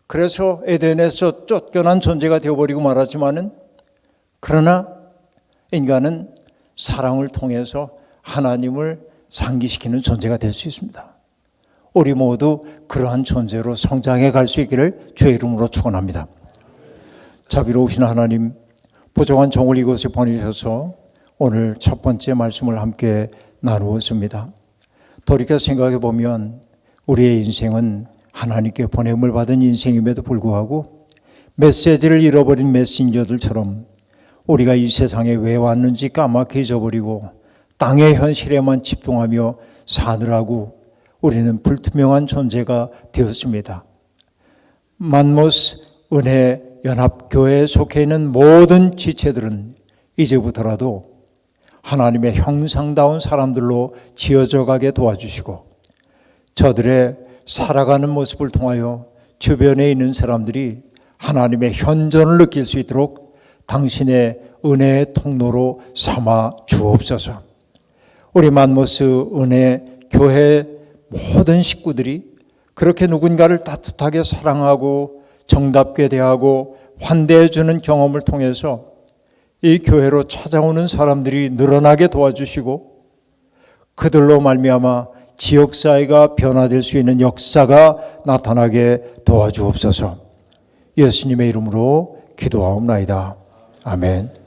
그래서 에덴에서 쫓겨난 존재가 되어버리고 말았지만은, 그러나 인간은 사랑을 통해서 하나님을 상기시키는 존재가 될 수 있습니다. 우리 모두 그러한 존재로 성장해 갈 수 있기를 주의 이름으로 축원합니다. 자비로우신 하나님, 부족한 종을 이곳에 보내셔서 오늘 첫 번째 말씀을 함께 나누었습니다. 돌이켜 생각해 보면 우리의 인생은 하나님께 보냄을 받은 인생임에도 불구하고 메시지를 잃어버린 메신저들처럼 우리가 이 세상에 왜 왔는지 까맣게 잊어버리고 땅의 현실에만 집중하며 사느라고 우리는 불투명한 존재가 되었습니다. 만모스 은혜 연합교회에 속해 있는 모든 지체들은 이제부터라도 하나님의 형상다운 사람들로 지어져 가게 도와주시고 저들의 살아가는 모습을 통하여 주변에 있는 사람들이 하나님의 현존을 느낄 수 있도록 당신의 은혜의 통로로 삼아 주옵소서. 우리 만모스 은혜 교회 모든 식구들이 그렇게 누군가를 따뜻하게 사랑하고 정답게 대하고 환대해 주는 경험을 통해서 이 교회로 찾아오는 사람들이 늘어나게 도와주시고 그들로 말미암아 지역사회가 변화될 수 있는 역사가 나타나게 도와주옵소서. 예수님의 이름으로 기도하옵나이다. 아멘.